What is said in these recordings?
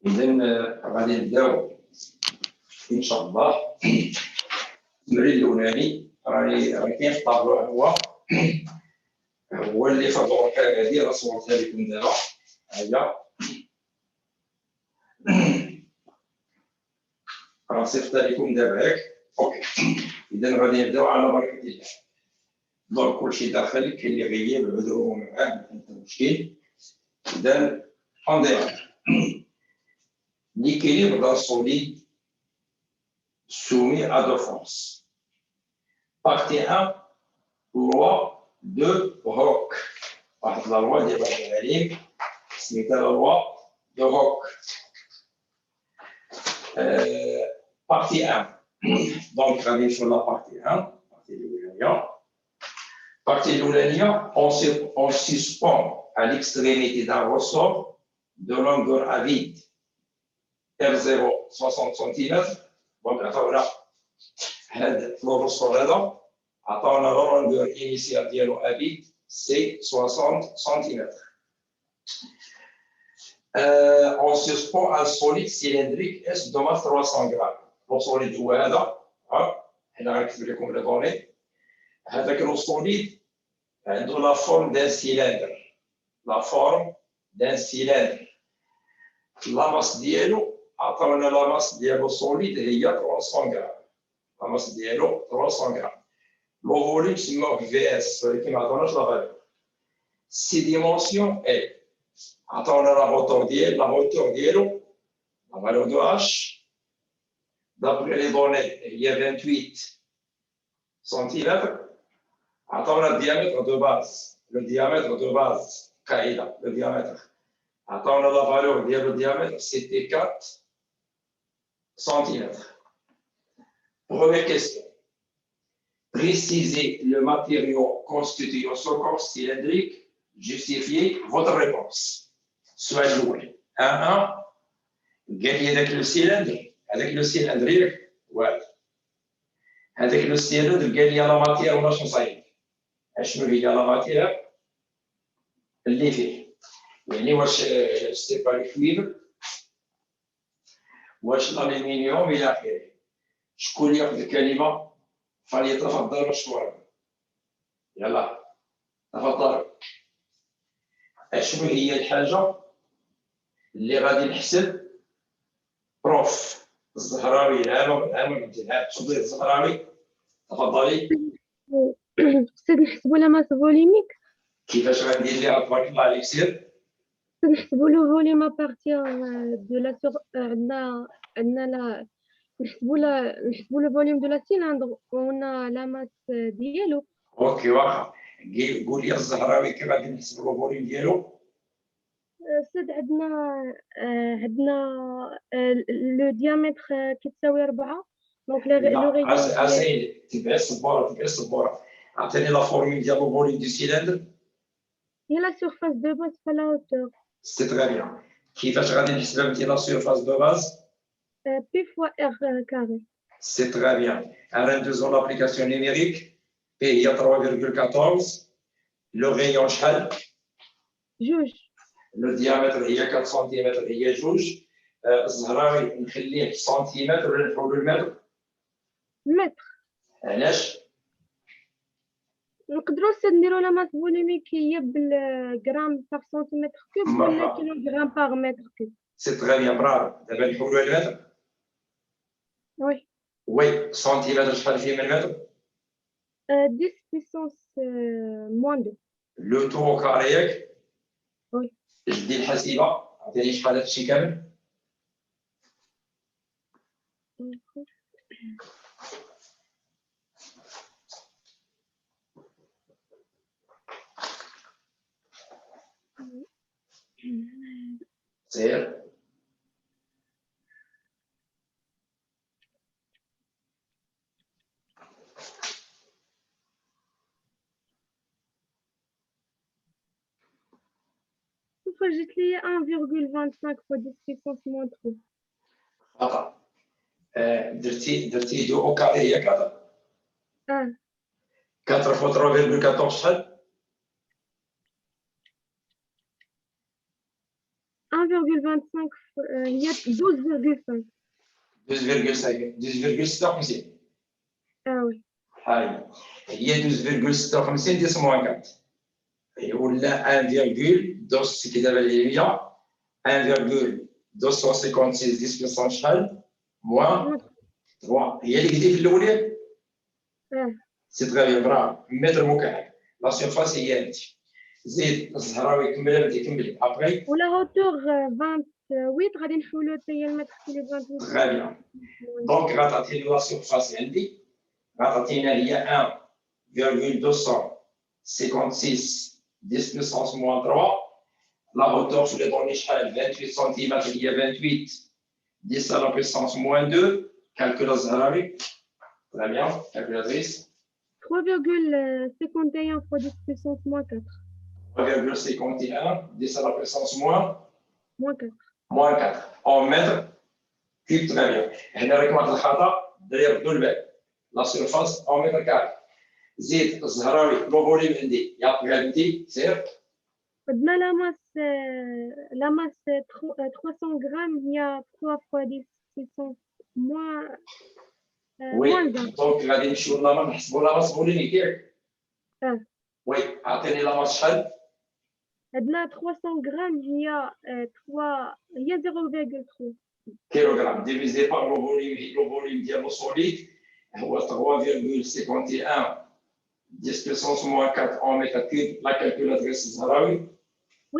إذا غادي نبداو إن شاء الله. التمرين الأولاني راه كاين في الطابلو، هو اللي في الورقة هذه راه صورتها لكم دابا. هيا راه صيفطها لكم دابا ياك. اوكي، إذا غادي نبداو على بركة الله. دونك كلشي داخل، كاين اللي غيب عذرو معاه ما كاين حتى مشكل. إذا on l'équilibre d'un solide soumis à deux forces. Partie 1, loi de Rock. La loi de Rock. C'est la loi de Rock. Partie 1. Donc, on va sur la partie 1. Partie Loulania, on suspend à l'extrémité d'un ressort de longueur à vide R0 60 cm. Donc, attends, هذا الرسول هذا عطاونا longueur initiale ديالو à vide c'est 60 cm. On suspend un solide cylindrique S de masse 300 grammes. Le solide هو هذا، هنا غنكتب لكم لي دوني. هذاك لو solide عنده la forme d'un cylindre. La forme d'un cylindre. La masse ديالو عطاونا la masse ديالو solide هي 300 grammes. La masse ديالو 300 غرام. لو فوليوم سموه في اس، ولكن ما عطاوناش لا فالور. سي ديمونسيون اي عطاونا لا هوتور ديالو لا فالور دو اش دابري لي دوني هي 28 سنتيمتر. عطاونا الديامتر دو باز، لو ديامتر دو باز قاعده لو ديامتر عطاونا لا فالور ديال لو ديامتر سيتي 4 سنتيمتر. Première question. Précisez le matériau constituant ce corps cylindrique. Justifiez votre réponse. Soit joué. 1. Gagnez avec le cylindre. Avec le cylindre, ouais. Avec le cylindre, gagnez la matière ou la chansaille. شنو هي la matière اللي فيه؟ يعني واش سي با الكويبر، واش الالومنيوم الى اخره. شكون ياخذ الكلمه فليتفضل مشكورا. يلا تفضل. شنو هي الحاجه اللي غادي نحسب؟ بروف الزهراوي العام الامتحان. تفضلي الزهراوي تفضلي. استاذ نحسبوا لا ماس فوليميك. كيفاش غندير ليها؟ تبارك الله عليك سير. استاذ نحسبوا لو فوليوم ابارتير دو لا سور عندنا لا نحسبوا لو فوليوم دو لا سيلندر ونا لا ماس ديالو. اوكي واخا. قول لي الزهراوي كيف غادي نحسبوا لو فوليوم ديالو؟ استاذ عندنا لو ديامتر كتساوي 4. دونك لو ريون اسيدي تبع السبوره. عطيني لا فورمول ديال لو فوليوم دو سيلندر. هي لا سيرفاس دو باز فلا هوتور. سي تري بيان. كيفاش غادي نحسبها انت لا سيرفاس دو باز؟ بي فوا ار كاري. C'est très bien. Alors, faisons l'application numérique. P هي 3,14. Le rayon شحال؟ جوج. Le diamètre هي 4 سنتيمتر هي جوج. الزهراوي نخليه سنتيمتر ولا نحولو المتر؟ متر. علاش؟ نقدروا نديروا لا ماس فوليميك هي بالغرام بار سنتيمتر كوب ولا كيلوغرام بار متر كوب. سي تري بيان برافو. دابا نحولوا المتر. وي. وي سنتيمتر شحال فيه من المتر؟ 10 puissance moins 2. لو تو كاري ياك؟ وي. جدي الحسيبه عطيني شحال هادشي كامل. سير. جات لي 1,25 fois 10 puissance moins 3. خطا. درتي دو او كاري ياك هذا؟ 4 fois 3,14 شحال؟ 1,25 1,25 هي 12,5. 12,5 12,56 وي هاي هي 12,56 ديال موان 4 ولا 1,2 كي دابا العلميه 1,256 10 بلس شحال موان 3 هي اللي قلتي في الاولى سي تري بيان برافو متر مكعب لا سيرفاس هي انت زيد الزهراوي كمل بدي كملي ابري ولا هوتور 28 غادي نحولو حتى هي المتر كيلو 28 تري بيان دونك غتعطيني لا سيرفاس عندي غتعطينا هي 1,256 10 puissance moins 3 la hauteur sur les données شحال 28 cm هي 28 10 à la puissance moins 2 calcul الزهراوي très bien calculatrice 3,51 fois 10 puissance moins 4 3,51 10 à la puissance moins 4 4 en mètres cube très bien هنا راك واحد الخطا دري ردوا البال لا سيرفاس en mètre carré زيد الزهراوي لو فوليوم عندي يعطيك عندي سير عندنا la masse 300 grammes هي 3 fois 10 puissance moins وي moins 1 دونك غادي نمشيو نحسبوا لا ماس فوليميك ياك وي عطيني لا ماس شحال عندنا 300 grammes هي 3 هي 0,3 كيلوغرام ديفيزي بار لو فوليوم ديال لو سوليد هو 3,51 10 puissance moins 4 en mètre cube la calculatrice الزهراوي 8,54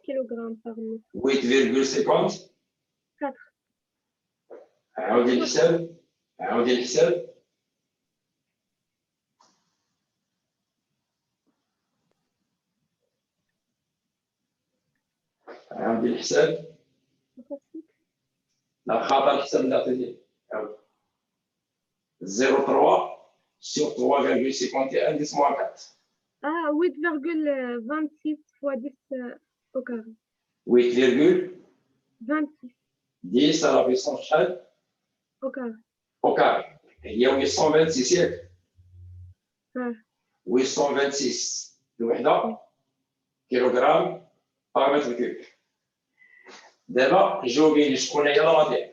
kg par mètre 8,50 4 عاودي الحساب عاودي الحساب عاودي الحساب لا خاطر الحساب اللي عطيتيه عاود 0,3 sur 3,51 10 moins 4 8,26 fois 10 au carré 8,26 26 à la puissance شحال au carré au carré هي 826 ياك 826 الوحده كيلوغرام بار متر كيوب دابا جاوبيني شكون هي لا ماتير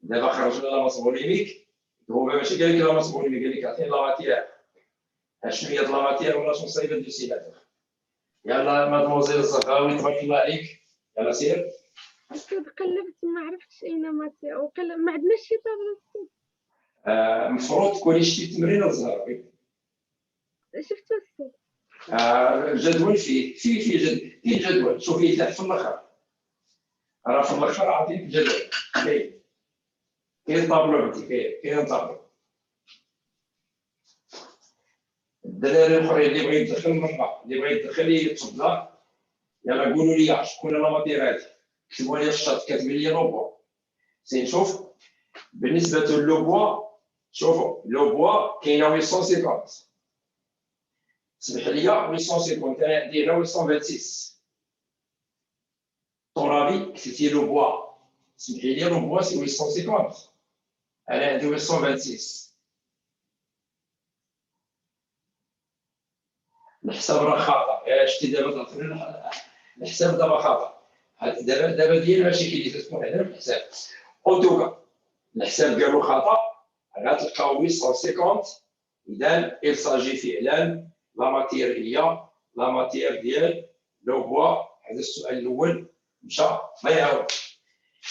دابا خرجنا لا ماس فوليميك هو ماشي قال لك لا ماس فوليميك قال لك عطيني لا ماتير شنو هي لا ماتير ولا شنو صايبه دو سيلاتر يلا مادموزيل الزهراوي تبارك الله عليك يلا سير قلبت ما عرفتش اين ماتير ما عندناش شي طابلة المفروض تكوني شتي التمرين الزهراوي شفت الصوت الجدول فيه جدول شوفي تحت في الاخر راه في الاخر عطيك جدول كاين طابلو عندي كاين طابلو الدراري الاخرين اللي بغا يدخل مرة اللي بغا يدخل يتفضل يلا قولوا لي شكون لا ماتير هادي كتبوا لي الشاط كاتب لي لو بوا سي نشوف بالنسبه للو بوا شوفوا لو بوا كاينه 850 سمح لي 850 انا عندي غير 826 طورابي كتبتي لو بوا سمحي لي لو بوا سي 850 انا عندي 826 الحساب راه خاطئ شتي دابا تعطيني الحساب دابا خاطئ دابا ديال ماشي كي تكون هنا في الحساب اوتوكا الحساب ديالو خطا غتلقاو 850 اذا il s'agit فعلا لا ماتير هي لا ماتير ديال لو بوا هذا السؤال الاول مشى ما يعاودش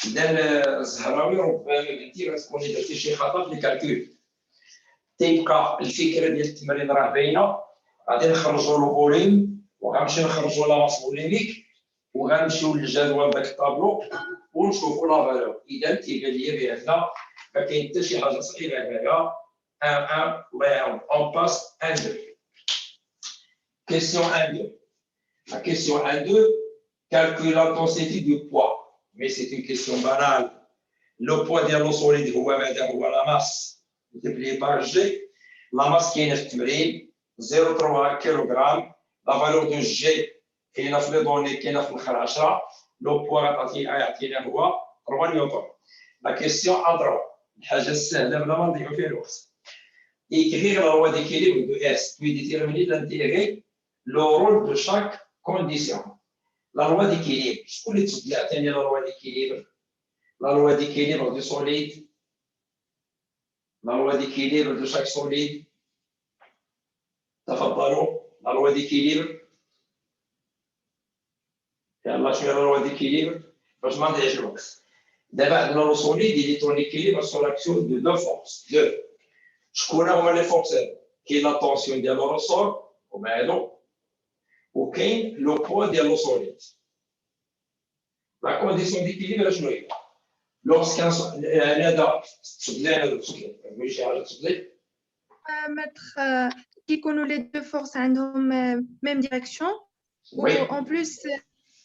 اذا الزهراوي ربما بنتي غتكوني درتي شي خطا في الكالكول تيبقى الفكره ديال التمرين راه باينه غادي نخرجوا لو فوليم وغنمشي نخرجوا لا ماس فوليميك وغنمشيو للجدول داك الطابلو ونشوفوا لا فالور اذا تيبان لي بان ما كاين حتى شي حاجه صعيبه هنايا 1 الله يعاون اون باس 1 2 question 1 2 la question 1 2 calcule l'intensité du poids mais c'est une question banale le poids ديال لو سوليد هو ماذا هو لا ماس multiplié par g la masse كاينه في التمرين 0,3 كيلوغرام لا فالور دو جي كاينه في لي دوني كاينه في الاخر 10 لو بوا يعطينا هو 3 نيوتن لا كيسيون ا 3 الحاجه السهله بلا ما نضيعوا فيها الوقت écrire la loi d'équilibre de S puis déterminer l'intérêt le rôle de chaque condition. La loi d'équilibre. Je peux l'utiliser la loi d'équilibre. La loi d'équilibre du solide. La loi d'équilibre de chaque solide. تفضلوا la loi d'équilibre. يلا شنو la loi d'équilibre باش ما نضيعش الوقت. دابا عندنا لو سوليد il est en équilibre sur l'action de deux forces. Deux. شكون هما لي فورس؟ كاين لا طونسيون ديال الرسول هما هادو وكاين لو بوا ديال لو سوليد. لا كونديسيون ديكيليبر شنو هي؟ لوغسكان ندى تفضلي ماشي حاجه تفضلي mettre qui connaît les deux forces عندهم même direction ou en plus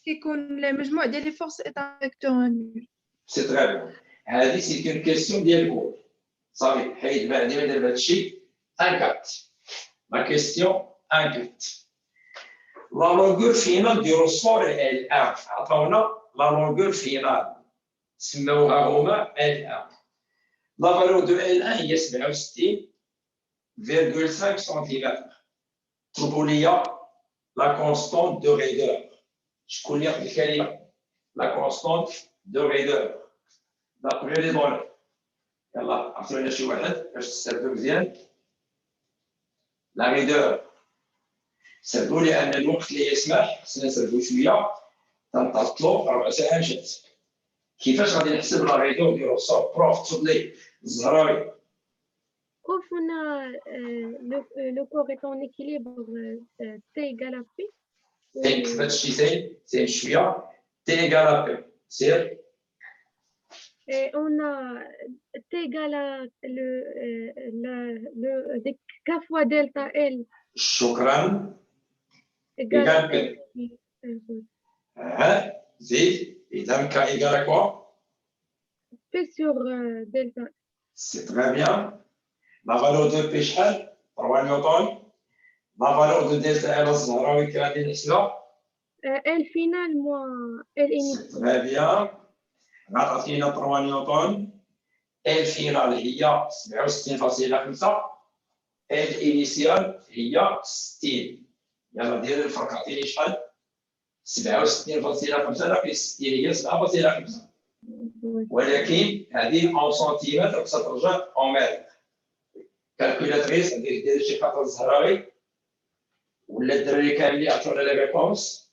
qui connaît les forces est un vecteur nul. سي تري بيان. هذه سي كون كيسيون ديال الكود صافي حيد بعد ما دير هذا الشيء انكات لا كيسيون انكات. لا لونغور فينال دي رسول ال 1 عطاونا لا لونغور فينال سموها هما ال 1. لا فالور دو ال 1 هي 67,5 سنتيمتر. طلبوا لي لا كونستانت دو ريدور. شكون اللي ياخذ الكلمه؟ لا كونستانت دو ريدور دابري لي دوني. يلا عطيو لنا شي واحد باش تستافدوا مزيان. لا ريدور سردوا لي ان الوقت اللي يسمح خصنا نسردوا شويه تنطلوا 4 ساعات مشات. كيفاش غادي نحسب لا ريدور ديال الصوت؟ بروف تفضلي الزهراوي. Prof, le corps est en équilibre T égale à P. كيفاش شي سين شويه تي ايكال ا بي سير. Et on a T égale à K fois delta L شكرا. égale Égale P. ها زيد. اذا كا ايكال كوا؟ P sur delta. سي تري بيان. لا فالور دو بي شحال؟ 3 نيوتن. لا فالور دو دلتا ال الزهراوي كي غادي نحسبها؟ L final moins L initial. سي تري بيان. غتعطينا 3 نيوتن. ال فينال هي 67.5. ال انيسيال هي 60. يلا دير الفرق عطيني شحال؟ 67.5 ناقص 60 هي 7.5. ولكن هذه اون سنتيمتر خصها ترجع اون متر. كالكولاتريس دير شي خطر الزهراوي ولا الدراري كاملين عطونا لي ريبونس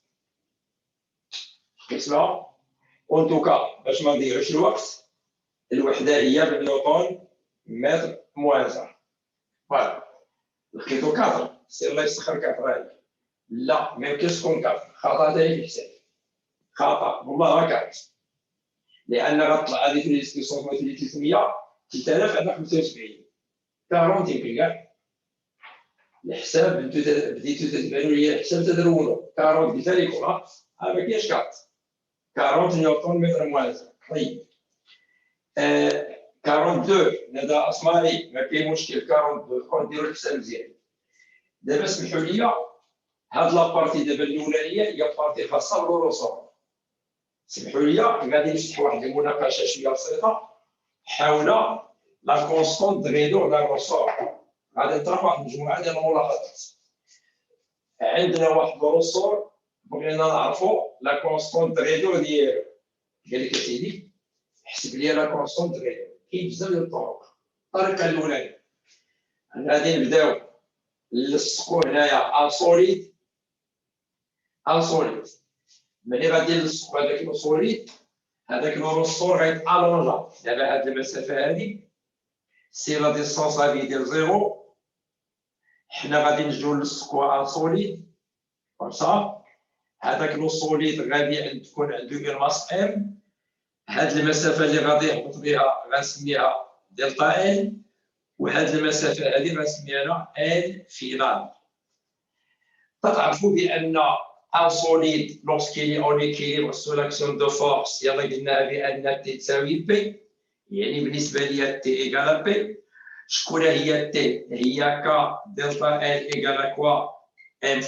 اسمها. اون توكا باش ما نضيعوش الوقت الوحده هي بالنيوتن متر موازع. فوالا لقيتو 4 سير الله يسخر 4 هذيك. لا ما يمكنش تكون 4 خطا ثاني في الحساب خطا والله ما كانت لان غتطلع هذيك لي ديسكريبسيون اللي 300 3000 على 75 40 يمكن كاع الحساب بديتو تتبانوا لي الحساب تدرونو 40 قلت لكم ما كاينش 40 نيوتن متر موازع. طيب 42 هذا اسمعي ما كاين مشكل 42 نديرو الحساب مزيان. دابا اسمحوا لي هاد لابارتي دابا الاولانيه هي بارتي خاصه بالرسوم. اسمحوا لي غادي نفتح واحد المناقشه شويه بسيطه حول لا كونستانت ريدور لا الرسوم. غادي نطرح واحد المجموعه ديال الملاحظات. عندنا واحد الرسوم بغينا نعرفوا لا كونستانت ريدور ديالو. قال لك سيدي حسب لي لا كونستانت ريدور. كاين بزاف ديال الطرق. الطريقه الاولى غادي نبداو نلصقوا هنايا ان سوليد ملي غادي نلصقوا هذاك السوليد هذاك الرسول غيتالونجا. دابا هاد المسافه هادي سي لا ديستونس هادي ديال زيرو. حنا غادي نجيو نلصقوا ان سوليد كومسا. هذاك لو سوليد غادي تكون عنده اون ماس ام. هاد المسافه اللي غادي يهبط بها غنسميها دلتا ال وهاد المسافه هذه غنسميها انا ال فينال. تعرفوا بان ان سوليد لوrsqu'il est en équilibre sous l'action de force يلا قلنا بان تي تساوي بي يعني بالنسبه لي تي ايكال بي. شكون هي تي؟ هي ك دلتا ال ايكال كوا ام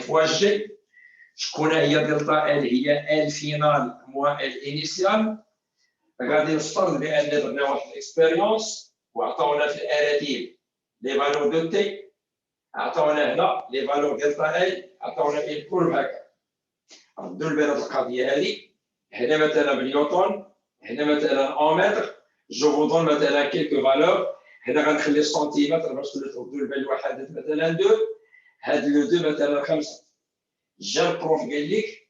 فوا جي. شكون هي دلتا ال؟ هي ال فينال موا ال انيسيال. غادي نفترض بان درنا واحد الاكسبيريونس وعطاونا في الاراتيب لي فالور دو تي عطاونا هنا لي فالور دلتا ال عطاونا الكورب هكا ردوا البال هذه القضيه هذه هنا مثلا بنيوتن هنا مثلا ان متر جو فو دون مثلا كيلكو فالور هنا غنخلي السنتيمتر باش تردوا البال الوحدات مثلا 2 هاد لو 2 مثلا 5 جا البروف قال لك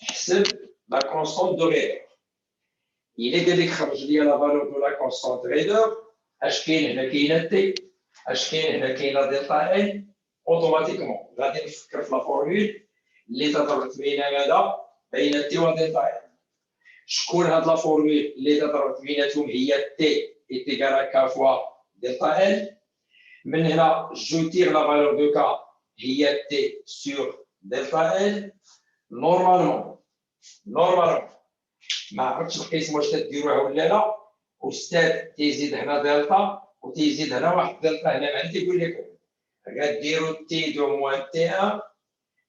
حسب لا كونستانت دو غيدور إلا قال لك خرج لي لا فالور دو لا كونستانت غيدور اش كاين هنا كاينه تي اش كاين هنا كاينه دلتا ال اوتوماتيكمون غادي نفكر في لا فورمول اللي تضربت بين هذا بين تي ودلتا ال شكون هاد لا فورمول اللي تضربت بيناتهم هي تي ايتيغال كا فوا دلتا ال من هنا جو تير لا فالور دو كا هي تي سور دلتا ال نورمالمون ما عرفتش القسم واش تديروها ولا لا استاذ تيزيد هنا دلتا وتيزيد هنا واحد دلتا هنا ما تيقول لكم غديروا تي 2 موان تي 1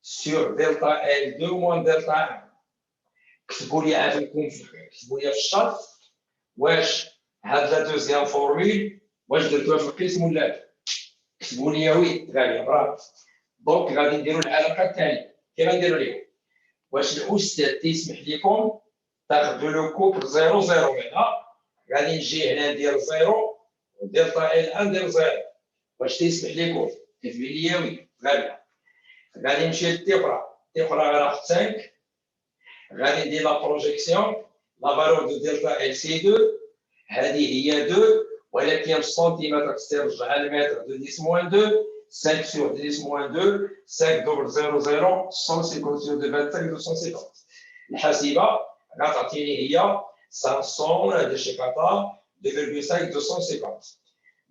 سور دلتا ال 2 موان دلتا 1 كتبوا لي عافاكم كتبوا لي في الشرط واش هاد لا دوزيام فورمول واش درتوها في القسم ولا لا كتبوا لي وي غاليه برافو دونك غادي نديروا العلاقه الثانيه كي غنديروا لكم واش الاستاذ تيسمح لكم تاخذوا لو كوب 0 0 هنا غادي نجي هنا ندير 0 ودلتا ال 1 ندير 0 واش تيسمح لكم كتبوا لي وي غاليه غادي نمشي للتيبرا غير 5 غادي ندير لا بروجيكسيون لا فالور دو دلتا ال سي 2 هذه هي 2 ولكن السنتيمتر ترجع المتر دو 10 موان 2 5 sur 10 moins 2 5 double 0 0 150 sur 2 25 250 الحاسبه غتعطيني هي 500 هذا الشيء كطا 2.5 250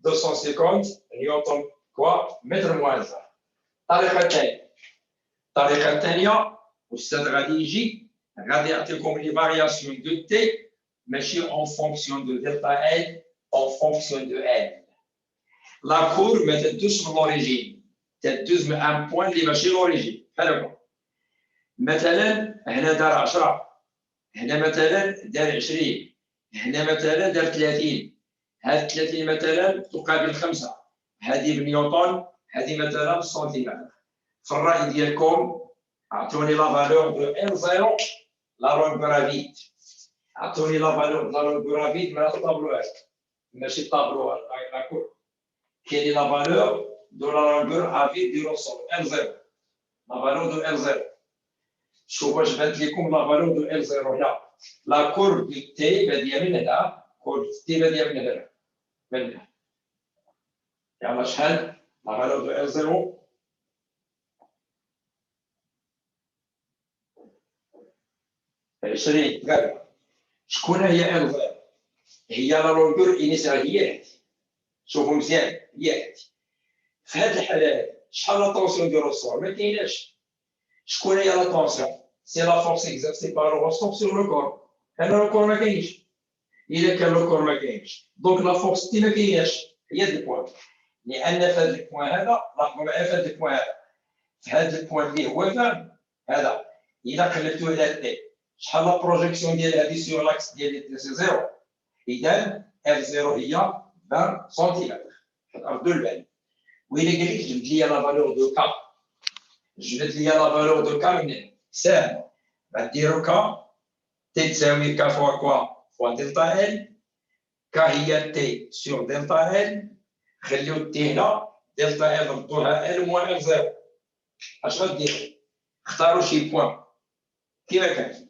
250 نيوتن كوا متر موان الطريقه الثانيه الاستاذ غادي يجي غادي يعطيكم لي فارياسيون دو تي ماشي اون فونكسيون دو دلتا ال اون فونكسيون دو ال لا كور ما تدوش من لوريجين تدوز من ان بوان اللي ماشي لوريجين بحال هكا مثلا هنا دار 10 هنا مثلا دار 20 هنا مثلا دار 30 هاد 30 مثلا تقابل 5 هذه بنيوتن هذه مثلا بالسنتيمتر في الراي ديالكم اعطوني لا فالور دو ال 0 لا لونغرافيت اعطوني لا فالور دو لا لونغرافيت من الطابلو هذا ماشي الطابلو لا كور quelle est la valeur de la longueur à vide du ressort L0 la valeur de L0 شوف واش بانت لكم la valeur de L0 هنا la courbe de T باديه من هنا courbe de T باديه من هنا من هنا يلا شحال la valeur de L0 20 غير شكون هي L0 هي لا لونغور انيسيال هي هذه شوفوا مزيان هي هذه في هذه الحاله شحال لا طونسيون ديال الرسول ما كايناش شكون هي لا طونسيون سي لا فورس اكزercée par le ressort sur le corps هنا لو كور ما كاينش الا كان لو كور ما كاينش دونك لا فورس تي ما كايناش هي هذا البوان لان في هذا البوان هذا لاحظوا معايا في هذا البوان هذا في هذا البوان اللي هو فاهم هذا الا قلبتو على تي شحال لا بروجيكسيون ديال هذه سيور لاكس ديال سي زيرو اذا ال زيرو هي 20 سنتيمتر ردوا البال وإلا قال لك جبد لي لا فالور دو كا جبد لي لا فالور دو كا من هنا ساهل غديرو كا تي تساوي كا فوا كوا فوا دلتا ال كا هي تي سور دلتا ال خليو تي هنا دلتا ال ردوها ال موان ال زيرو اش غدير اختاروا شي بوان كيما كان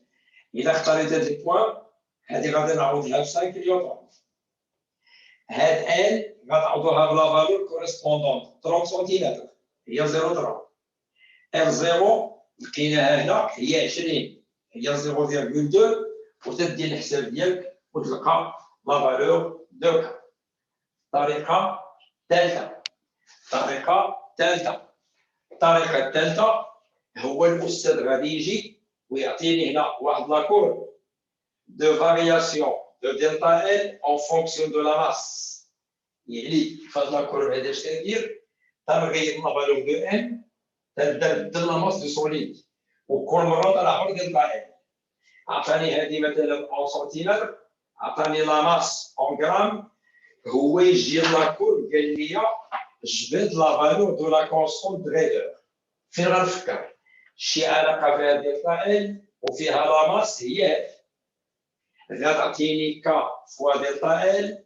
إلا اختاريت هاد البوان هادي غادي نعوض لها ب 5 نيوتن هاد ال غتعوضوها بلا فالور كوريسبوندونت 30 سنتيمتر هي 0.3 ال 0 لقيناها هنا هي 20 هي 0.2 وتدي الحساب ديالك وتلقى لا فالور دو كا الطريقه الثالثه هو الاستاذ غادي يجي ويعطيني هنا واحد لاكور دو فارياسيون de delta L en fonction de la masse. يعني فهاد لاكور هذا اش كندير تنغير لا فالور دو ان تبدل لا ماس دو سوليد وكل مره تنعرض دلتا ال عطاني هذه مثلا اون سنتيمتر عطاني لا ماس اون غرام هو يجي لاكور قال لي جبد لا فالور دو لا كونستون دريدر. فين غنفكر؟ شي علاقه فيها دلتا ال وفيها لا ماس هي غتعطيني كا فوا دلتا ال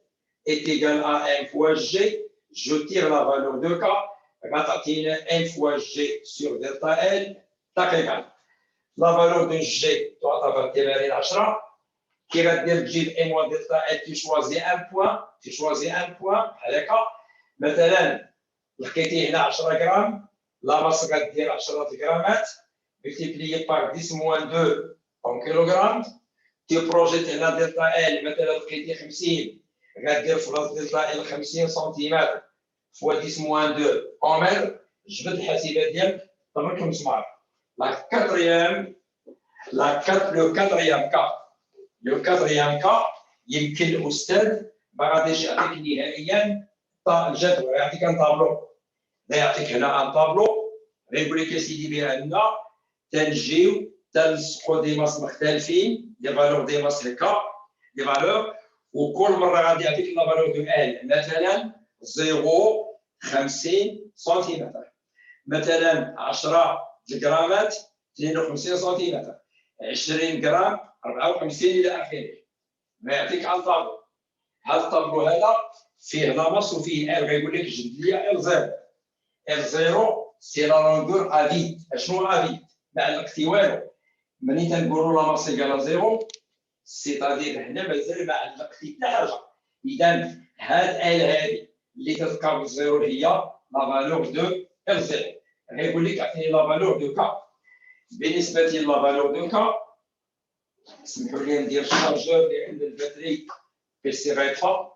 est égal à m fois g. Je tire la valeur de k. غتعطيني m fois g sur delta l tac égal. La valeur de g تعتبر تمارين 10. كي غدير تجيب m moins delta l tu choisis un point بحال هكا. مثلا لقيتي هنا 10 غرام، لا ماس غدير 10 غرامات multiplié par 10 moins 2 en kilogramme. Tu projettes هنا دلتا ال مثلا لقيتي 50، غادير في راس دلتا ال 50 سنتيمتر فوا 10 موان 2 en متر. جبد الحاسبه ديالك طبق المسمار. لو كاتريام كا يمكن الاستاذ ما غاديش يعطيك نهائيا الجدول، يعطيك ان طابلو. لا يعطيك هنا ان طابلو غيقول لك سيدي بان تنجيو تنسقوا دي ماس مختلفين، دي فالور دي ماس هكا دي فالور، وكل مره غادي يعطيك لا فالور دو ال. مثلا 0.50 سنتيمتر، مثلا 10 غرامات 52 سنتيمتر، 20 غرام 54 الى اخره. ما يعطيك على الطابلو. هذا الطابلو هذا فيه لا ماس وفيه ال. غيقول لك جبد لي ال زيرو. ال زيرو سي لا لونغور افيد. اشنو افيد؟ ما علقتي والو. ملي تنقولوا لا ماس ايكال زيرو سيتادير هنا مازال ما علقتي حتى حاجه. اذا هاد ال هادي اللي تذكر بالزيرو هي لا فالور دو ال زيرو. غيقول لك اعطيني لا فالور دو كا. بالنسبه لا فالور دو كا اسمحوا لي ندير الشارجور لان الباتري بيسي غيطفى.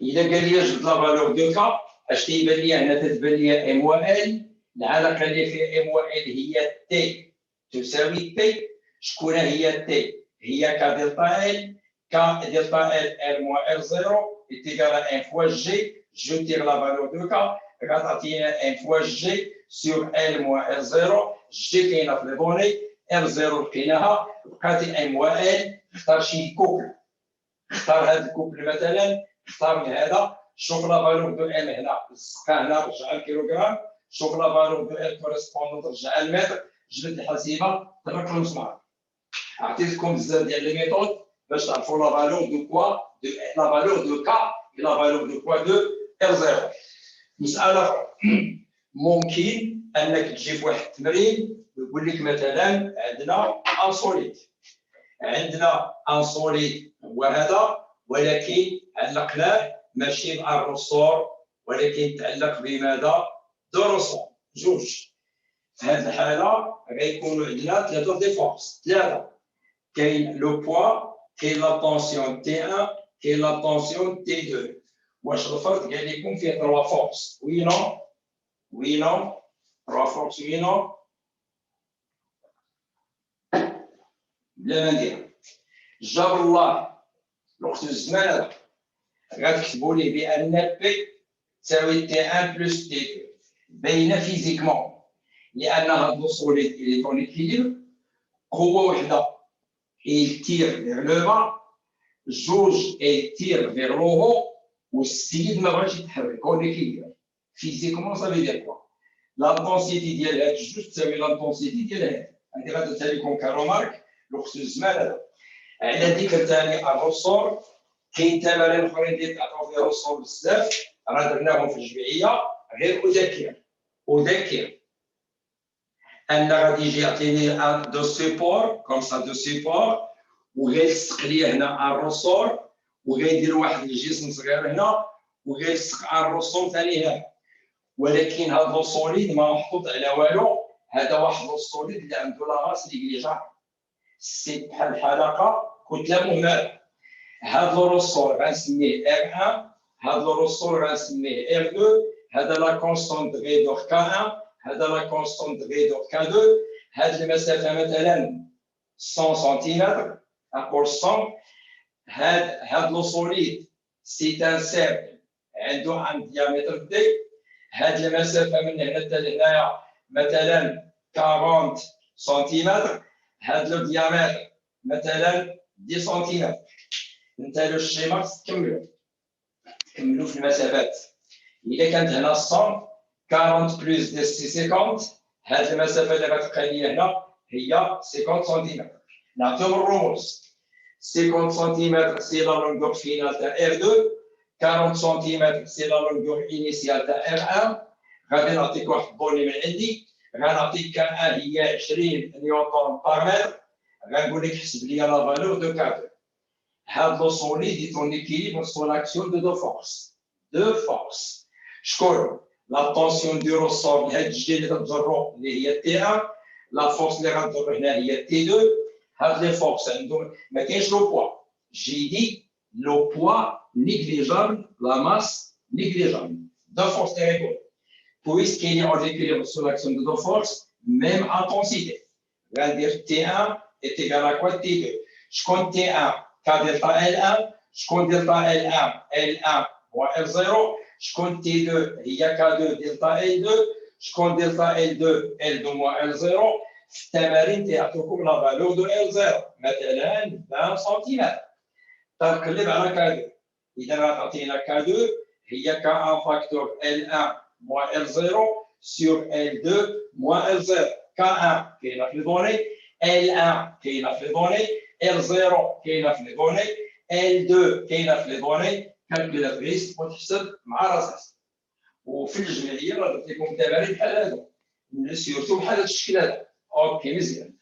اذا قال لي جبد لا فالور دو كا اش تيبان لي هنا؟ تتبان لي ام و ال. العلاقه اللي فيها ام و ال هي تي تساوي تي. شكون هي تي؟ هي كا دلتا ال. كا دلتا ال ال موان ال زيرو ايتيغال ان فوا جي. جو تيغ لا فالور دو كا غتعطينا ان فوا جي سور ال موان ال زيرو. جي كاينه في لي دوني، ال زيرو لقيناها، بقات ام و ال. اختار شي كوبل، اختار هذا الكوبل مثلا، اختار من هذا. شوف لا فالور دو ال هنا سقى هنا رجع الكيلوغرام. شوف لا فالور دو ال كوريسبوندون رجع المتر. جبد الحسيبه طرق المسمار. عطيتكم بزاف ديال لي ميثود باش تعرفوا لا فالور دو كوا دو لا فالور دو كا لا فالور دو كوا دو ال زيرو. مساله اخرى ممكن انك تجيب واحد التمرين ويقول لك مثلا عندنا ان سوليد، هو هذا، ولكن علقناه ماشي مع الرسور ولكن تعلق بماذا؟ دو رسور جوج. في هذه الحاله غيكونوا عندنا ثلاثه دي فورس. ثلاثه، كاين لو بوا، كاين لا طونسيون تي 1، كاين لا طونسيون تي 2. واش الفرق؟ قال لكم فيه 3 فورس. وي نو 3 فورس. وي نو بلا ما ندير جاب الله الوقت الزمان هذا غتكتبوا ليه بان بي تساوي تي 1 بلس تي 2. باينه فيزيكمون لان هاد السوليد اللي طون ليكيليبر قوه وحده يتير فيغ لو با، جوج يتير فيغ لو هو، والسيد ما بغاش يتحرك. هو ليكيليبر فيزيكمون صافي دير كوا لا دونسيتي ديال هاد الجوج تساوي لا دونسيتي ديال هاد. هادي غادي لكم كرومارك الوقت الزمان هذا. على ذكر ثاني الرسور، كاين تمارين اخرين اللي تعطيو فيها الرسور بزاف راه درناهم في الجمعيه. غير اذكر ان غادي يجي يعطيني دو سيبور كوم سا دو سيبور، وغيلصق لي هنا الرسور، وغيدير واحد الجسم صغير هنا وغيلصق على الرسوم ثاني هنا. ولكن هذا السوليد ما محطوط على والو. هذا واحد السوليد اللي عنده لا ماس نيجليجابل. سي بحال الحلقه كتله مهمله. هذا الرسول غنسميه R1، هذا الرسول غنسميه R2، هذا لا كونستانت غيدور K1، هذا لا كونستانت غيدور K2. هذه المسافه مثلا 100 سنتيمتر اقول 100. هذا لو سوليد سي ان سيركل عنده ان ديامتر دي. هذه المسافه من هنا حتى لهنايا مثلا 40 سنتيمتر. هذا لو ديامتر مثلا 10 سنتيمتر. انت لو الشيما تكملوا في المسافات. اذا كانت هنا 140 بلس 10 50 هذه المسافه اللي غتبقى لي هنا هي 50 سنتيمتر. نعطيهم الرموز. 50 سنتيمتر سي لا لونغور فينال تاع R2، 40 سنتيمتر سي لا لونغور انيسيال تاع R1. غادي نعطيك واحد الدوني من عندي، غنعطيك كان هي 20 نيوتن بار متر. غنقول لك حسب لي لا فالور دو كادر. هاد لو سوليد يتون ايكيليبر سو لاكسيون دو دو فورس. دو فورس شكون؟ لا طونسيون دو روسور لهاد الجهه اللي كتجرو اللي هي تي 1، لا فورس اللي غتجر هنا هي تي 2. هاد لي فورس عندهم ما كاينش لو بوا. جي دي لو بوا نيغليجابل، لا ماس نيغليجابل. دو فورس اللي غيكون puisqu'il est en équilibre sur l'action de deux forces, même intensité. On va dire T1 est égal à quoi T2. Je compte T1, K delta L1, je compte delta L1, L1 moins L0, je compte T2, il y a K2 delta L2, je compte delta L2, L2 moins L0. في التمارين تعطيكم لا فالور دو L0 مثلا 20 سنتيمتر. تنقلب على K2. إذا غتعطينا K2 هي K1 فاكتور L1 moins L0 sur L2 moins L0. K1 كاينه في الدوني، L1 كاينه في الدوني، L0 كاينه في الدوني، L2 كاينه في الدوني. كالكولاتريس وتحسب مع راسك. وفي الجمعيه راه درت لكم تمارين بحال هادو، سيرتو بحال هاد الشكل هذا. اوكي مزيان.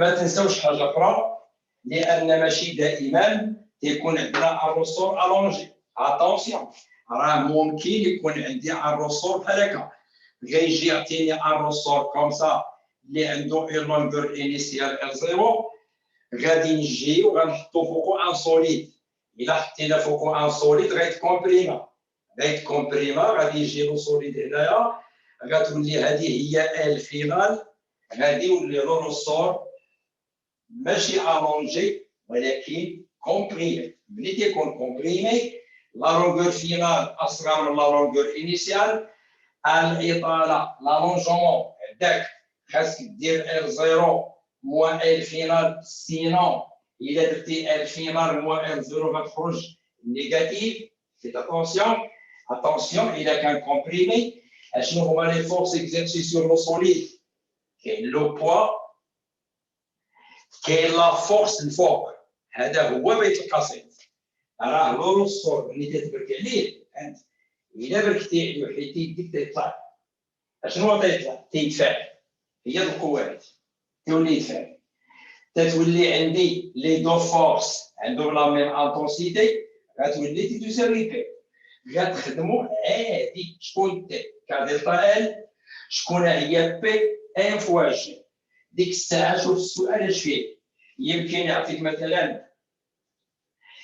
ما تنساوش حاجه اخرى، لان ماشي دائما تيكون عندنا الرسور الونجي. اتونسيون، راه ممكن يكون عندي الرسور بحال هكا، غيجي يعطيني الرسور كومسا اللي عنده اون لونغور انيسيال L0. غادي نجيو غنحطو فوقو ان سوليد. الا حطينا فوقو ان سوليد غيتكومبريما، غادي يجي لو سوليد هنايا، غتولي هذه هي ال فينال. غادي يولي له الرسور ماشي الونجي ولكن كومبريمي. ملي تيكون كومبريمي لا لونغور فينال اصغر من لا لونغور انيسيال. الاطاله لالونجمون عندك خاصك دير L0 موان ال فينال، سينون الا درتي ال فينال موان L0 غتخرج نيجاتيف. فيت اتونسيون الا كان كومبريمي اشنو هما لي فورس اكزيرسي سور لو سوليد؟ كاين لو بوا، كاين لا فورس الفوق، هذا هو بيت القصيد. راه لو الصور ملي تتبرك عليه انت الا بركتي عليه وحيتي يديك تيطلع. اشنو هو تيطلع؟ تيدفع. هي القوه هذه تولي يدفع. تتولي عندي لي دو فورس عندهم لا ميم انتونسيتي، غتولي تساوي بي. غتخدموا عادي. شكون تي؟ كا دلتا ال. شكون هي بي؟ ان فوا جي. ديك الساعه شوف السؤال اش فيه. يمكن يعطيك مثلا،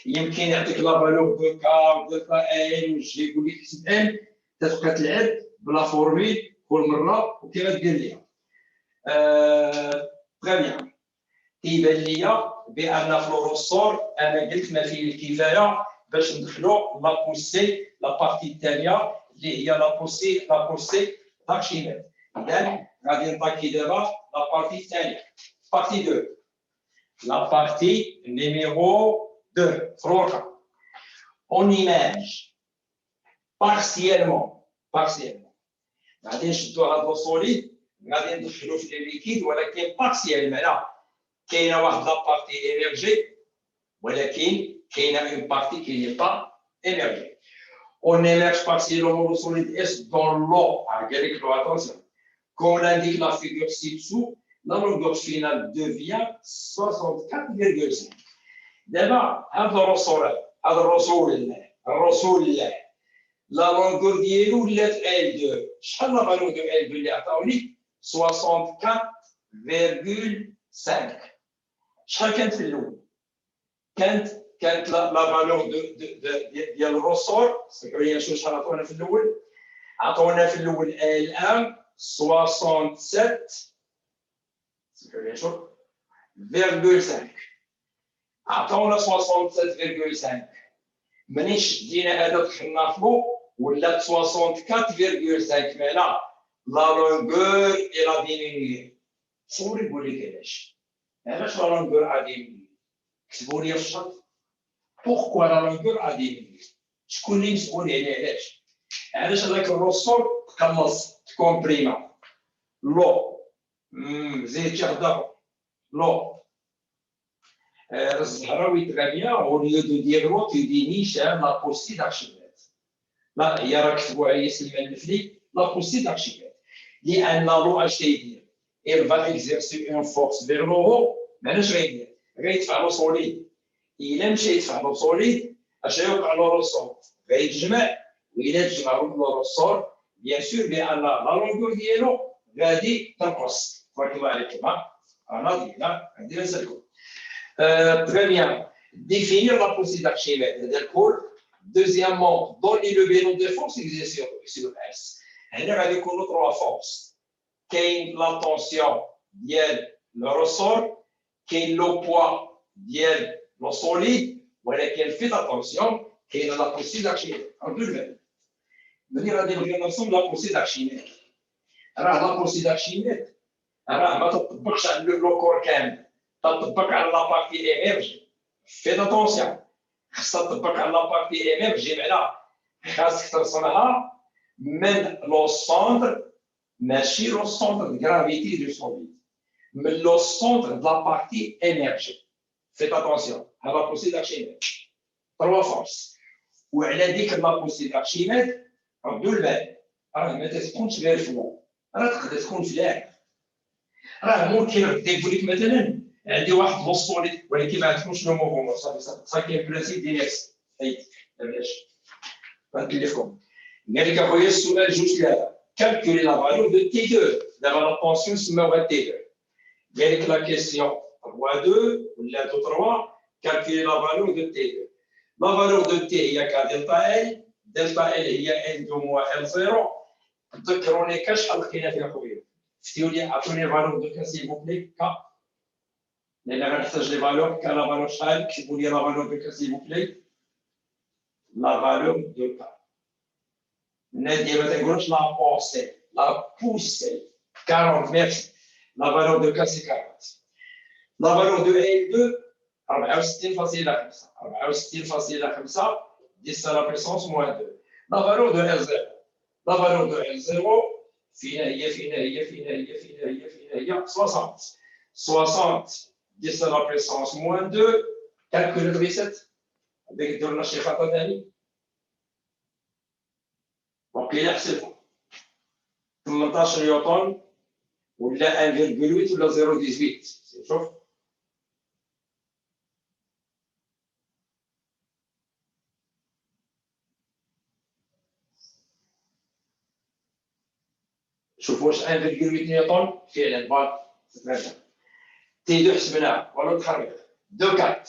يمكن يعطيك لا فالور دو كا دلتا ال وجي يقول لك حسب ان. تتبقى تلعب بلا فورميل كل مره وكيما دير ليها. تري بيان. كيبان ليا بان في الرسور انا قلت ما فيه الكفايه باش ندخلوا لا بوسي لا بارتي الثانيه اللي هي لا بوسي تاكشيمات. اذا غادي نطاكي دابا لا بارتي الثانيه، بارتي 2. لا بارتي نيميرو 2 فروكا. اون ايماج بارسيالمون غادي نشدو هاد لو سوليد غادي ندخلو في الليكيد ولكن بارسيال. معناها كاينه واحد لا بارتي ايميرجي ولكن كاينه اون بارتي كي ني با émergé. On émerge partiellement le solide S dans l'eau. Regardez attention. Comme l'indique la figure ci-dessous, la longueur finale devient 64,5. D'abord, la longueur ديالو ولات L2. شحال لا فالور دو L2 اللي عطاوني؟ 64,5. شحال كانت في الاول؟ كانت لا فالور ديال الرسور. سمعوا لي شحال عطونا في الاول؟ عطونا في الاول L1 67. سمعوا لي شوف 0,5. عطونا 67,5. منين شدينا هذا دخلنا فوق ولات 64,5. معناها لا لونغور الى ديمينيي. صوري يقول لك علاش لا لونغور ا ديمينيي. كتبوا لي الشرط بوركوا لا لونغور ا ديميني شكون اللي مسؤول عليه علاش هذاك الرسول تقلص تكومبريما لو زيد شي خضر لو الزهراوي très bien au lieu de dire l'eau tu dis Michel la possible d'Archimède لا هي راه كتبوا عليا سليمان النفلي لا possible d'Archimède لان لو اش تيدير il va exercer une force vers le haut معناش غيدير غيدفع له سوليد الا مشى يدفع له سوليد اش يوقع له الرسول غيتجمع وإلا تجمع له الرسول بيان سور بان لا لونغور ديالو غادي تنقص تبارك الله عليكم انا دينا عندي نسالكم très bien. Définir la possibilité d'Archimède. Deuxièmement, donner le vélo de force exercée sur S. On a découvert trois forces. Quelle est la tension le ressort, quel est le poids le solide, voilà quelle fait la tension, quelle est la possibilité d'Archimède. En deux même. Venir à définir la possibilité d'Archimède. Alors, la possibilité d'Archimède, alors, on va te le corps quand تطبق على لابارتي ايميرجي فيت اتونسيون خاصها تطبق على لابارتي ايميرجي معناها خاصك ترسمها من لو سونتر ماشي لو سونتر دو غرافيتي دو سوليد من لو سونتر د لابارتي ايميرجي فيت اتونسيون هذا بوسي دارشيميد تروا فورس وعلى ديك لابوسي دارشيميد ردوا البال راه ما تكونش غير فوق راه تقدر تكون في الاخر راه ممكن نقول لك مثلا عندي واحد لوسوليد ولكن ما عندكمش لو موفمون صافي كاين برانسيب ديال اكس حيت علاش غنكلفكم قال لك اخويا السؤال جوج ثلاثه كالكولي لا فالور دو تي 2 دابا لا بونسيون سماوها تي 2 قال لك لا كيسيون 3 2 ولا 2 3 كالكولي لا فالور دو تي 2 لا فالور دو تي هي كا دلتا ال هي ان 2 موان ال 0 تذكروني كشحال لقينا فيها خويا فتيو لي عطوني فالور دو كا سي بوبلي كا لأن غنحتاج لي فالور كا لا فالور شحال كتبوا لي لا فالور دو كا سي بوبلي لا فالور دو كا نادي ما تنقولش لا بونسي لا بوسي 40 ميرسي لا فالور دو كا سي 40 لا فالور دو ال 2 64.5 10 على بيسونس موان 2 لا فالور دو ال 0 لا فالور دو ال 0 فينا هي 60 10 à la puissance moins 2, calcule le reset avec de la chefata d'année. Donc, il y a 18 نيوتن ولا 1,8 ولا 0,18 شوف شوف واش 1,8 نيوتن فعلا بعد تي 2 حسبناها ولا تخرج 2 4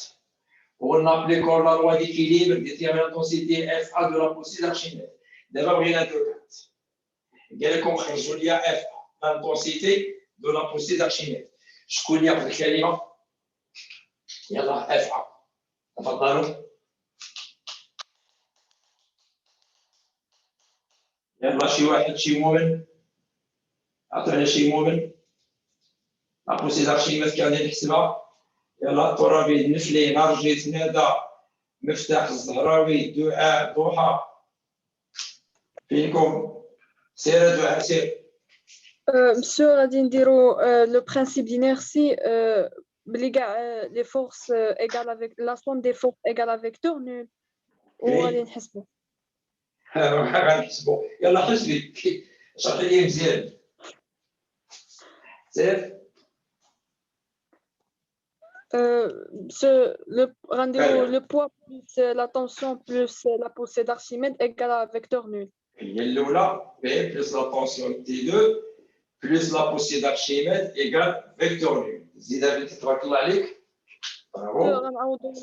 ونابليكور لا لوا ديكيليبر ديال لانتونسيتي اف ا دو لا بوسي دارشيميد دابا بغينا 2 4 قال لكم خرجوا لي اف لانتونسيتي دو لا بوسي دارشيميد شكون ياخذ الكلمه يلا اف ا تفضلوا يلا شي واحد شي مؤمن عطينا شي مؤمن لا بوسي دارشيميد كان نحسبها يلا الترابي النفلي نرجيت نادى مفتاح الزهراوي دعاء ضحى فينكم سير دعاء سير Monsieur غادي نديرو le principe d'inertie بلي كاع les forces égales avec la somme des forces égale à vecteur nul وغادي نحسبو غنحسبو يلا حسبي شرحي لي مزيان سير le poids plus la tension plus la poussée d'Archimède égale à vecteur nul. هي الاولى P plus la tension T2 plus la poussée d'Archimède égale vecteur nul. زيد بنتي تبارك الله عليك. برافو. غنعوضو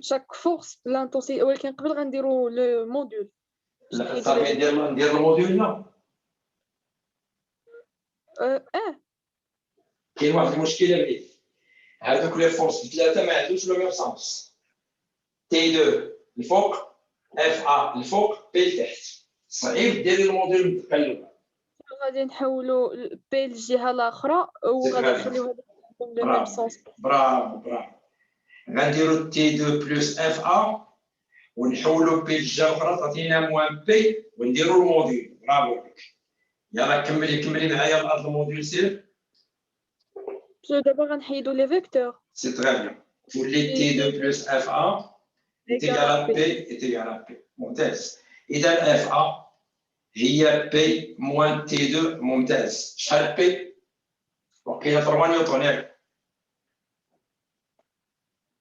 chaque force l'intensité ولكن قبل غنديرو le module. لا صافي ندير الموديول لا. كاين واحد المشكله بلي هذوك لي فورس بثلاثه ما عندوش لو ميم سونس تي 2 الفوق اف ا الفوق بي لتحت صعيب ديري الموديل متقلب غادي نحولوا بي للجهه الاخرى وغادي نخليو هذا لو ميم سونس برافو غنديرو T2 plus FA ونحولو بي الجهة الأخرى تعطينا موان بي ونديرو الموديل. برافو عليك. يلا كملي معايا الأرض الموديل سير. دابا غنحيدو لي فيكتور. سي تري بيان. تولي T2 plus FA est égal à P est égal à P. ممتاز. إذا FA هي P moins T2 ممتاز. شحال P؟ وكاينة 3 نيوتن ياك.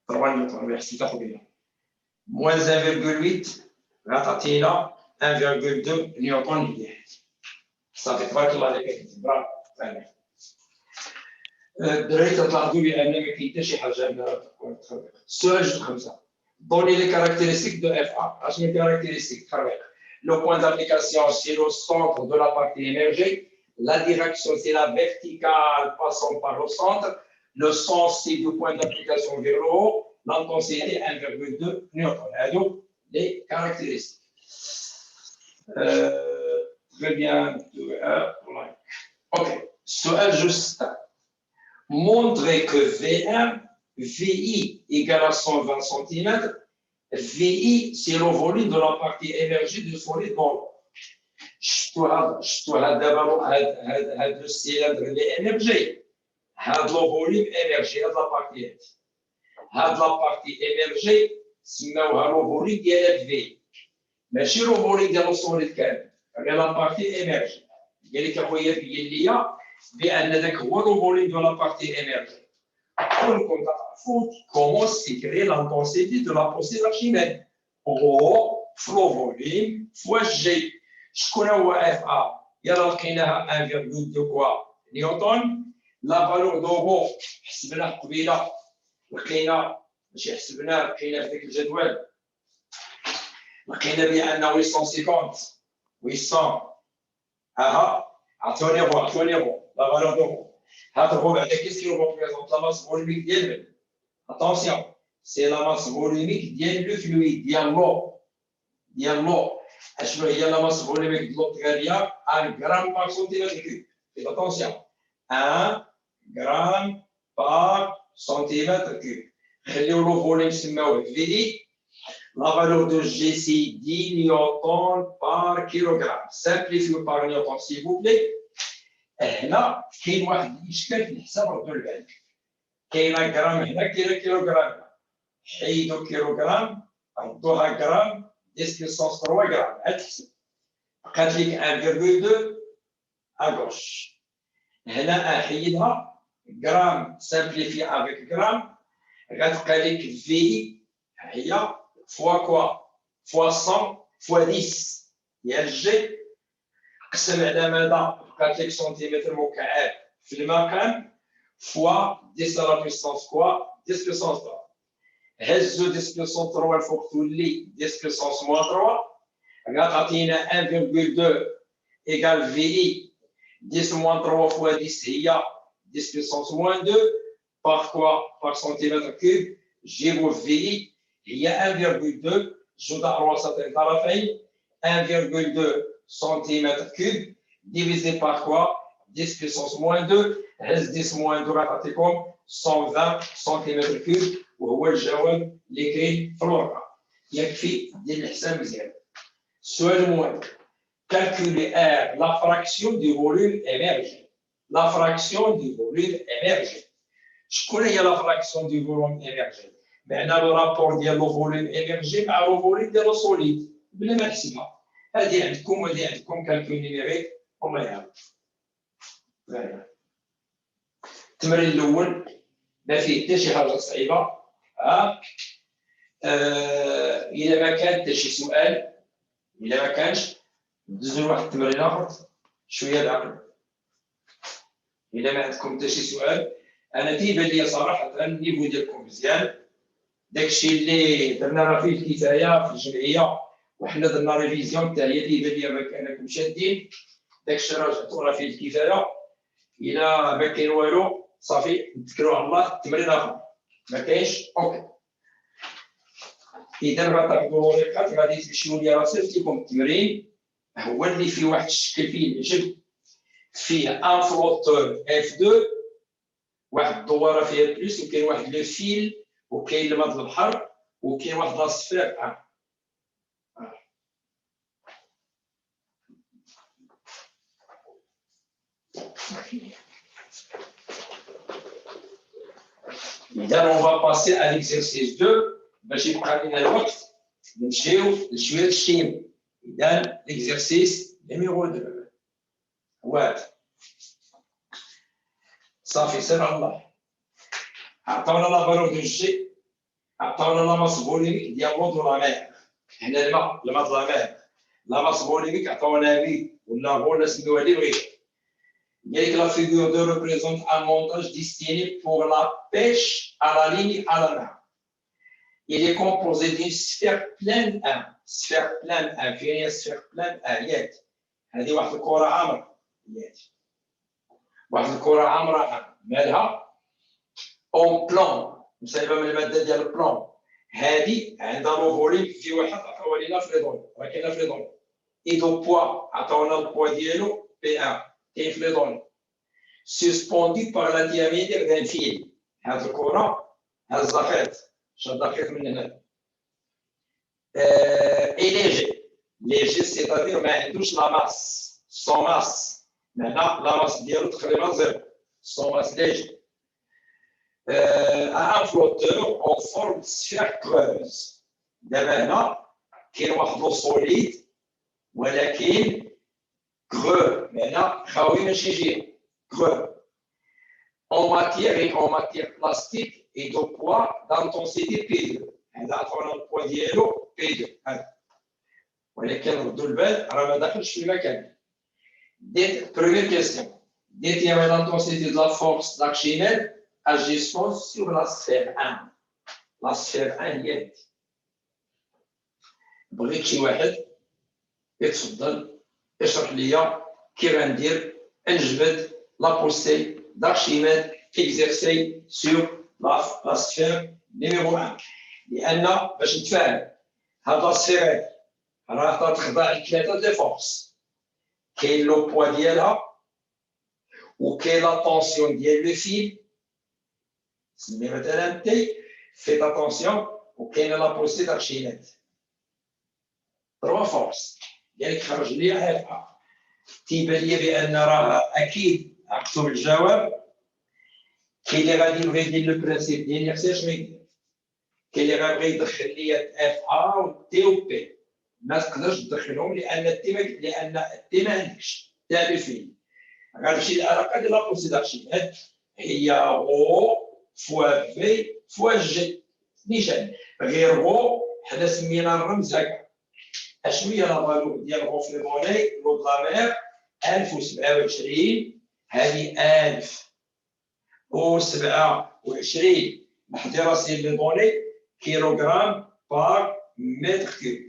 3 نيوتن حسيت أخويا. moins 1,8 غتعطينا 1,2 نيوتن مليح. صافي تبارك الله عليك. برافو. الدراري تلاحظوا بأن ما كاين حتى شي حاجة هنا. السؤال جوج 5. Donnez les caractéristiques de FA. اشنو الكاركتيرستيك؟ تخربيق. Le point d'application, c'est le centre de la partie émergée. La direction, c'est la verticale passant par le centre. Le sens, c'est du point d'application vers le haut. L'intensité, 1,2 newton. Alors, les caractéristiques. Très bien. OK. Soit juste montrer que V1, VI égale à 120 cm. VI, c'est le volume de la partie émergée du solide dans l'eau. شفتوا هذا السيلندر اللي émergé. هذا الفوليوم émergé هذا لابارتي هذا لابارتي émergé سماوها لو فوليوم ديال في ماشي لو فوليوم ديال السوليد كامل غير لابارتي émergé. قال لك اخويا بين ليا بان ذاك هو لو فوليوم ديال لابارتي émergé. كلكم تعرفوا comment s'écrit l'intensité de la pensée d'Archimède. Rho flow volume fois G. شكون هو اف ا؟ يلا لقيناها 1,2 كوا نيوتن. لا فالور دو غو حسبناه قبيله لقينا ماشي حسبناه لقينا في ذاك الجدول لقينا بانه 850 عطوني غو لا فالور دو غو. هذا هو بعدا كيسكي ريبريزونط لا ماس فوليميك ديال الماء. اتونسيون سي لا ماس فوليميك ديال لو فلويد ديال لو. اشنو هي لا ماس فوليميك ديال لو غاليه 1 غرام بار سنتيمتر كيوب. اتونسيون 1 غرام بار سنتيمتر كيوب. خليو لو فوليم سماوه في لا فالور دو جي سي 10 نيوتن بار كيلوغرام. سامبليفيو بار نيوتن سي فو بلي. هنا كاين واحد الاشكال في الحساب ردوا البال. كاينه غرام هنا كاينه كيلوغرام. حيدوا كيلوغرام ردوها غرام 10 puissance 3 غرام. عاد تحسب بقات لك 1,2 à gauche. هنا احيدها غرام سامبليفي افيك غرام غتبقى لك في هي فوا كوا فوا 100 فوا 10 ديال جي قسم على مدى بقات لك سنتيمتر مكعب في المقام فوا 10 على بيسونس كوا 10 بيسونس 3. هزو 10 بيسونس 3 الفوق تولي 10 بيسونس موان 3 غتعطينا 1,2 ايكال في 10 moins 3 fois 10 هي 10 puissance moins 2 par quoi par centimètre cube. جيبوا في هي 1,2 جود أرواسط الطرفين 1,2 centimètre cube divisé par quoi 10 puissance moins 2 هز 10 moins 2 غتعطيكم 120 centimètre cube وهو الجواب اللي كاين في الورقة. يكفي دير الحساب مزيان. السؤال المهم calculer R, la fraction du volume émergé. La fraction du volume émergé. شكون هي la fraction du volume émergé؟ معنى le rapport ديال le volume émergé مع le volume ديال le solide بلا ما نحسبها. هذه عندكم وهذه عندكم calcul numérique والله يعرف. التمرين الأول ما فيه حتى شي حاجة صعيبة. إذا ما كان حتى شي سؤال إذا ما كانش ندوزو لواحد التمرين اخر شويه العقل. الا ما عندكم حتى شي سؤال انا تيبان لي صراحه النيفو ديالكم مزيان. داكشي اللي درنا راه فيه الكفايه في الجمعيه وحنا درنا ريفيزيون حتى هي تيبان لي ما كانكم شادين. داكشي راه فيه الكفايه. الا ما كاين والو صافي نتكلوا على الله. التمرين اخر ما كاينش اوكي. اذا غتاخذوا ورقات غادي تمشيو ليا راه صيفطيكم التمرين هو اللي فيه واحد الشكل فيه العجب. فيه ان فلوتور اف 2 واحد الدواره فيها بلوس وكاين واحد لو فيل وكاين الماء د البحر وكاين واحد لاصفير إذا on va passer à l'exercice 2 باش يبقى لنا الوقت نمشيو لشوية الشيم. إذا l'exercice numéro 2 واحد صافي سير على الله. عطاونا لا فالور دو جي، عطاونا لا ماس فوليميك ديال لو دو لا مير. حنا الماء د لا مير لا ماس فوليميك عطاونا بي ولا هو نسميوها لي بغيت. Il y a la figure 2 représente un montage destiné pour la pêche à la ligne à la main. Il est composé d'une sphère pleine 1. Sphère pleine 1. فين هي sphère pleine 1 يد. هذه واحد الكرة عامرة يد. واحد الكرة عامرة مالها اون بلان مسالبة من المادة ديال البلان. هذه عندها لو فوليم في واحد عطاوها لينا فريدون راه كاينه فريدون. اي دو بوا عطاونا البوا ديالو بي 1 كاين في لي دوني. suspendu par la diamètre d'un fil. هذه الكرة هزة خيط شادة خيط من هنا. et léger c'est-à-dire ما عندوش لا ماس سون ماس. هنا لا ماس ديالو تقريبا زيرو سون ماس léger. un flotteur en forme de sphère creuse. دابا هنا كاين واحد لو سوليد ولكن creux هنا خاوي ماشي جير. creux en matière plastique et de poids d'intensité P2. هذا عطاونا البوا ديالو P2 هذا. ولكن ردوا البال راه ما داخلش في المكان. Première question. Détermine l'intensité de la force d'Archimède agissant sur la sphère 1. La sphère 1 هي هذه. بغيت شي واحد يتفضل يشرح لي كيف غندير نجبد la poussée d'Archimède exercée sur la sphère numéro 1. لأن باش نتفاهم هاد لا سفير راه تخضع لثلاثة دي فورس. كاين لو بوا ديالها وكاين لا طونسيون ديال لو فيل سمي مثلا تي فيت اتونسيون وكاين لا بوسي d'Archimède. تروا فورس ديالك خرج لي اف تيبان لي بان راه اكيد عقلتوا الجواب. كاين اللي غادي يبغي يدير لو برانسيب ديال يحسن شنو يدير. كاين اللي غيبغي يدخل لي اف ا و تي و بي ما تقدرش تدخلهم لان التي ما عندكش تاع فيه. غتمشي العلاقه ديال لا بوسي d'Archimède هي او فوا في فوا جي نيشان غير او حنا سمينا الرمز هكا. اشنو هي لا فالور ديال او في لي لو دلامير 1027 هذه 1027 نحضي راسي لي دوني كيلوغرام بار متر كيوب.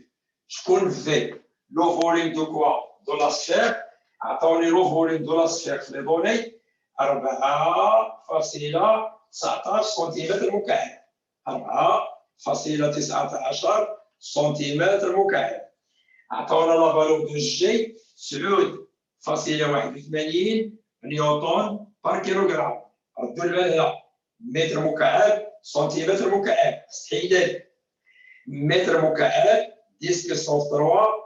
شكون في لو فوليم دو كوا دو لا سفير عطاوني لو فوليم دو لا سفير في لي دوني 4.19 سنتيمتر مكعب. 4.19 سنتيمتر مكعب. عطاونا لا فالور دو جي 7.81 نيوتن بار كيلوغرام. ردوا البال هنا متر مكعب سنتيمتر مكعب مستحيل. متر مكعب 10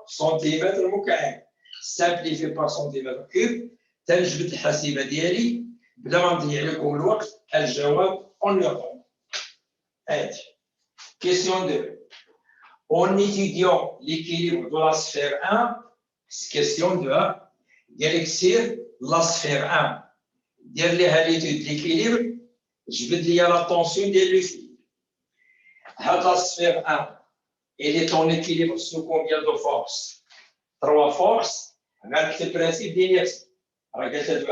سنتيمتر مكعب سامبليفي بار سنتيمتر كيوب. تنجبد الحسيبه ديالي بلا ما نضيع لكم الوقت. الجواب اون نيوتن. هادي كيسيون 2. En étudiant l'équilibre de la sphère 1, question 2, galaxir la sphère 1. Dire l'étude de l'équilibre, je veux dire la tension de l'effet. La sphère 1, elle est en équilibre sous combien de forces? 3 forces, avec le principe d'inertie. Regardez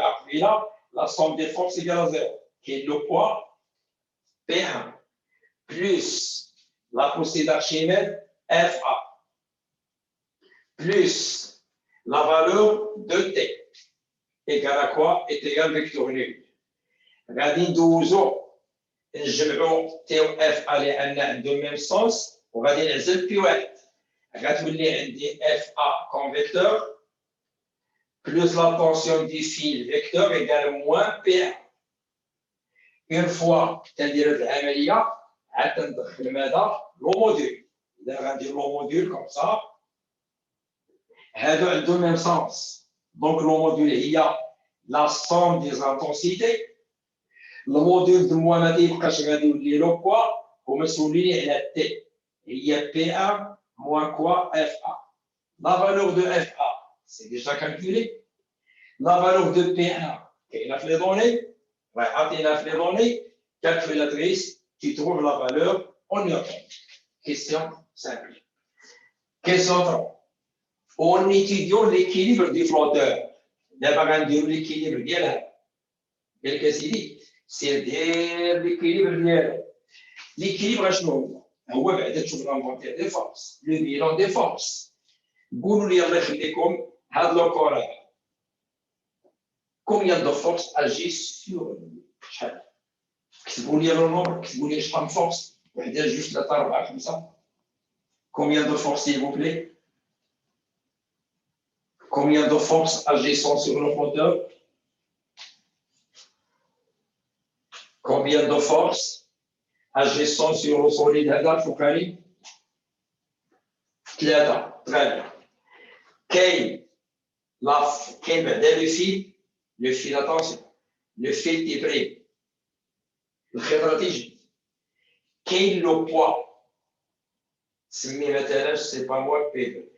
la somme des forces égale à 0, qui est le poids P1, plus la poussée d'Archimède FA, plus la valeur de T, égale à quoi? Est égal vecteur nul. غادي ندوزو نجمعو تي و اف الي ان دو ميم سونس وغادي نعزل بي واحد. غتولي عندي اف ا كون فيكتور بلوس لا طونسيون دي فيل فيكتور ايكال موان بي 1. اون فوا تندير هاد العمليه عاد ندخل ماذا لو موديل اذا غندير لو موديل كوم سا هادو عندهم ميم سونس دونك لو موديل هي لا سوم دي زانتونسيتي الموديل دو موا ما تيبقاش غادي يولي لو كوا ومسؤولين على تي هي بي 1 moins quoi FA. La valeur de FA, c'est déjà calculé. La valeur de P1, il a fait les données. Ouais, il a fait les données. Calculatrice, tu trouves la valeur en Newton. Question simple. Question 3. En étudiant l'équilibre du flotteur, d'abord dire l'équilibre ديالها. قال لك سيدي سير دير l'équilibre ديالها. L'équilibre شنو هو؟ هو بعدا تشوف الانفونتير دي فورس لو بيلون دي فورس قولوا لي الله يخليكم هاد لو كور هذا كوميان دو فورس اجي سور شحال كتبوا لي لو نومبر كتبوا لي شحال فورس وحده جوج ثلاثه اربعه خمسه كوميان دو فورس s'il vous plaît combien de forces agissant sur le moteur combien de forces agissant sur le solide هذا الفوقاني ثلاثة ثلاثة كاين بعدا لو فيل اتونسيون لو فيل تيبري الخيط راه تيجي كاين لو بوا سمي مثلا سي با موا بي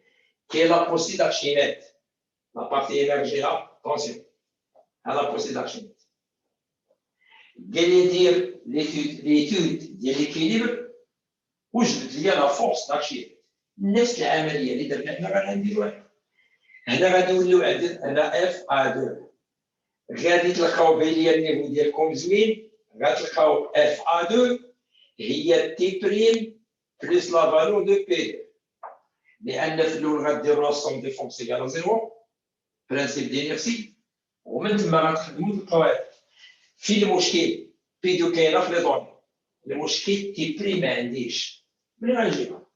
كاين لا بوسي دارشيميد لا بارتي ايمرجيها اتونسيون هذا بوسي دارشيميد قال لي دير ليتود ديال ليكيليبر وجدت لي لا فورس دارشيميد نفس العمليه اللي درنا حنا غنديروها هنا غادي نوليو عندنا اف ا 2 غادي تلقاو بلي النيفو ديالكم زوين غتلقاو اف ا 2 هي تي بريم بلس لا فالور دو بي لان في الاول غديروا لا سوم دي فورس ايكال زيرو برانسيب دينيرسي ومن تما غتخدموا تلقاو في المشكل بي دو كاينه في لي دوني المشكل تي بريم ما عنديش ملي غنجيبها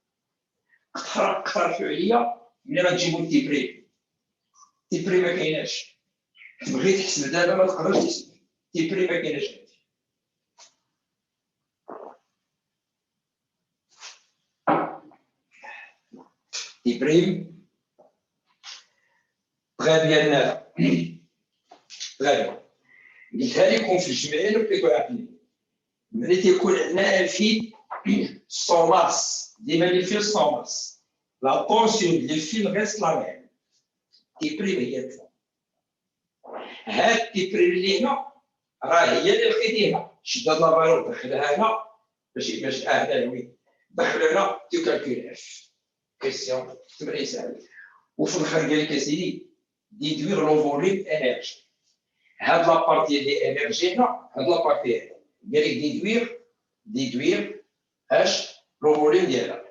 اقترحوا عليا ملي غتجيبوا التي بريم تي بري ما كايناش تبغي تحسب دابا ما تقدرش تحسب تي بري ما كايناش تي بريم تغي بيان هذا تغي قلتها لكم في الجمعيه وكيكون عقلي ملي تيكون عندنا الفيل سوماس ديما لي فيل سوماس لا طونسيون ديال الفيل ريست لا ميم تي بريم هي الثاني هاد تي بريم اللي هنا راه هي اللي لقيتيها شد هاد لافالور دخلها هنا باش هنا وين دخل هنا تكالكول اف كيسيون تمرين سهل وفي الاخر قال لك اسيدي ديدوير لو فوليم انرجي هاد لابارتي اللي انرجي هنا هاد لابارتي قال لك ديدوير اش لو فوليم ديالها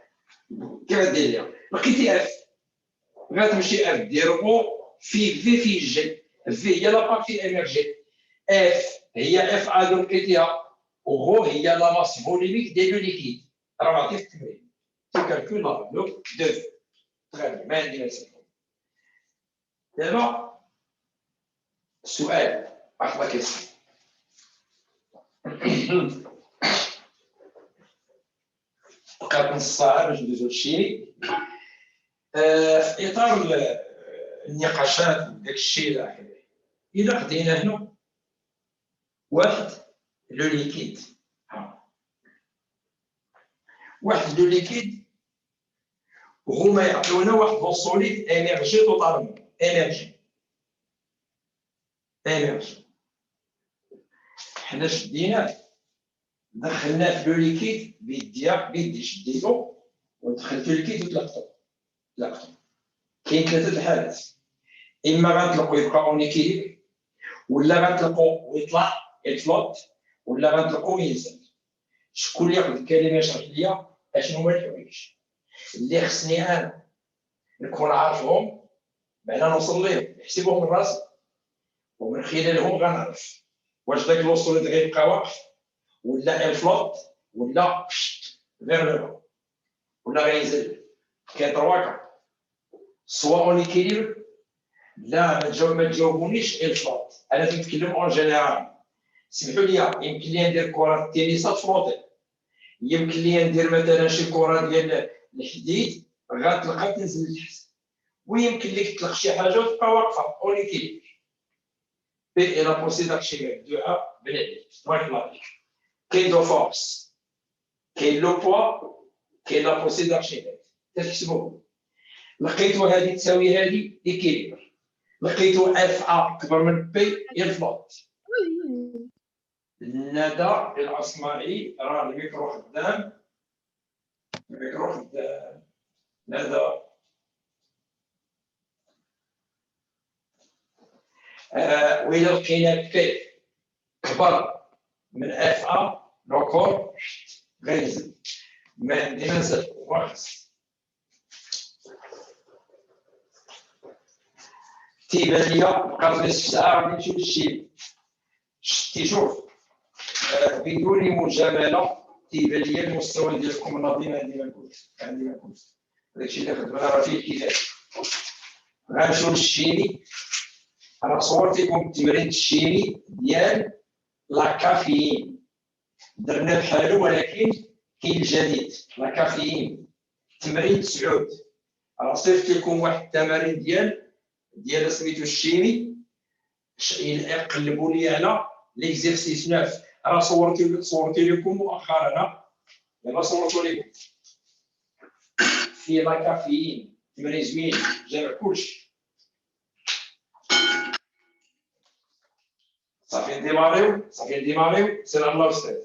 كيف دير ليها لقيتي اف غتمشي اف دير او في جي في هي لا بارتي انرجي اف هي اف ا دو لقيتيها وهو هي لا ماس فوليميك ديال لو ليكيد راه معطي في التمرين تكالكول لا فالور دو تري ما عندي مسائل دابا سؤال واحد لا كيسيون بقات نص ساعه باش ندوزو للشيء في اطار النقاشات وداك الشيء الى اخره الا خدينا هنا واحد لو ليكيد هما يعطيونا واحد لو سوليد انرجي توتالمون انرجي حنا شديناه دخلناه في لو ليكيد بيدي شديتو ودخلتو ليكيد وطلقتو كاين ثلاثه الحالات اما غنطلقو يبقى اون ايكيليبر ولا غنطلقو ويطلع يفلوت ولا غنطلقو ينزل شكون اللي ياخذ الكلمه يشرح ليا اشنو هما الحوايج اللي خصني انا نكون عارفهم بعدا نوصل ليهم نحسبهم من راسي ومن خلالهم غنعرف واش داك الوصول غيبقى واقف ولا الفلوت ولا غير لو ولا غينزل كاين ترواكا سوا اون ايكيليبر لا ما تجاوبونيش الفلوت انا تنتكلم اون جينيرال سمحوا لي يمكن لي ندير كره التنس فلوتي يمكن لي ندير مثلا شي كره ديال الحديد غتلقى تنزل لتحت، ويمكن لك تطلق شي حاجه وتبقى واقفه اونيكي. بي لا بوسي داكشي دعاء بلادي بارك الله فيك. كاين دو فورس، كاين لو بوا، كاين لا بوسي داكشي تحسبوا. لقيتو هذه تساوي هذه ايكيليبر، لقيتو اف ا اكبر من بي ينفلوط. ندى العصماعي راه الميكرو خدام، الميكرو خدام. ندى وإلا لقينا بي كبر من اف ا دونك غينزل. ما عندي ما نزل واخص. تيبان ليا بقات لي 6 ساعة غادي نمشيو للشيل. شتي شوف بدون مجاملة تيبان ليا المستوى ديالكم ناضي. ما عندي ما نقول داكشي اللي خدمنا راه فيه كفاية. غنمشيو للشيني. انا صورت لكم التمرين الشيني ديال لا كافيين، درنا بحالو ولكن كاين الجديد لا كافيين. تمرين 9 راه صيفط لكم واحد التمارين ديال سميتو الشيني. قلبوا لي على ليكزيرسيس 9 راه صورت لكم مؤخرا. دابا صورتو لكم في لا كافيين تمرين زوين جامع كلشي. صافي نديماريو سير الله استاذ.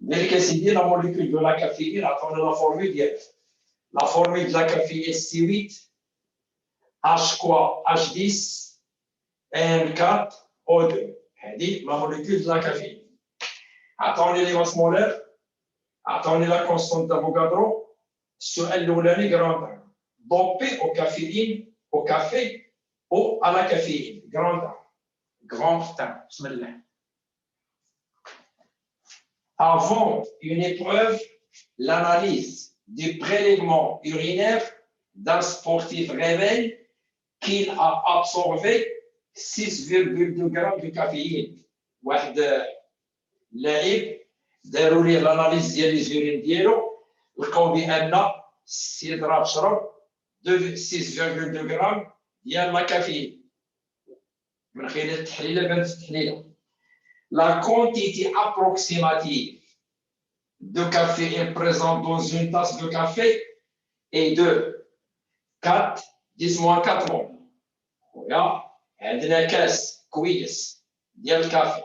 ملي كنسيدي لا موليكول دو لا كافيين عطونا لا فورمول ديالها. لا فورمول دو لا كافيين C8 H كوا H10 N4 O2. هذه لا موليكول دو لا كافيين. عطوني لي ماس مولير، عطوني لا كونستونت دافوغادرو. السؤال الاولاني جراند دوبي او كافيين او كافي او على كافيين جراند temps. بسم الله. Avant une épreuve, l'analyse du prélèvement urinaire d'un sportif révèle qu'il a absorbé 6,2 grammes de caféine. واحد لاعب داروا ليه l'analyse ديال لي زورين ديالو، لقاو بان السيد راه شرب 6,2 غرام ديال لا كافيين. من خلال التحليله بانت التحليله. La quantité approximative de caféine présente dans une tasse de café est de 4 10-4 mol. ويا عندنا كاس كويس ديال الكافي.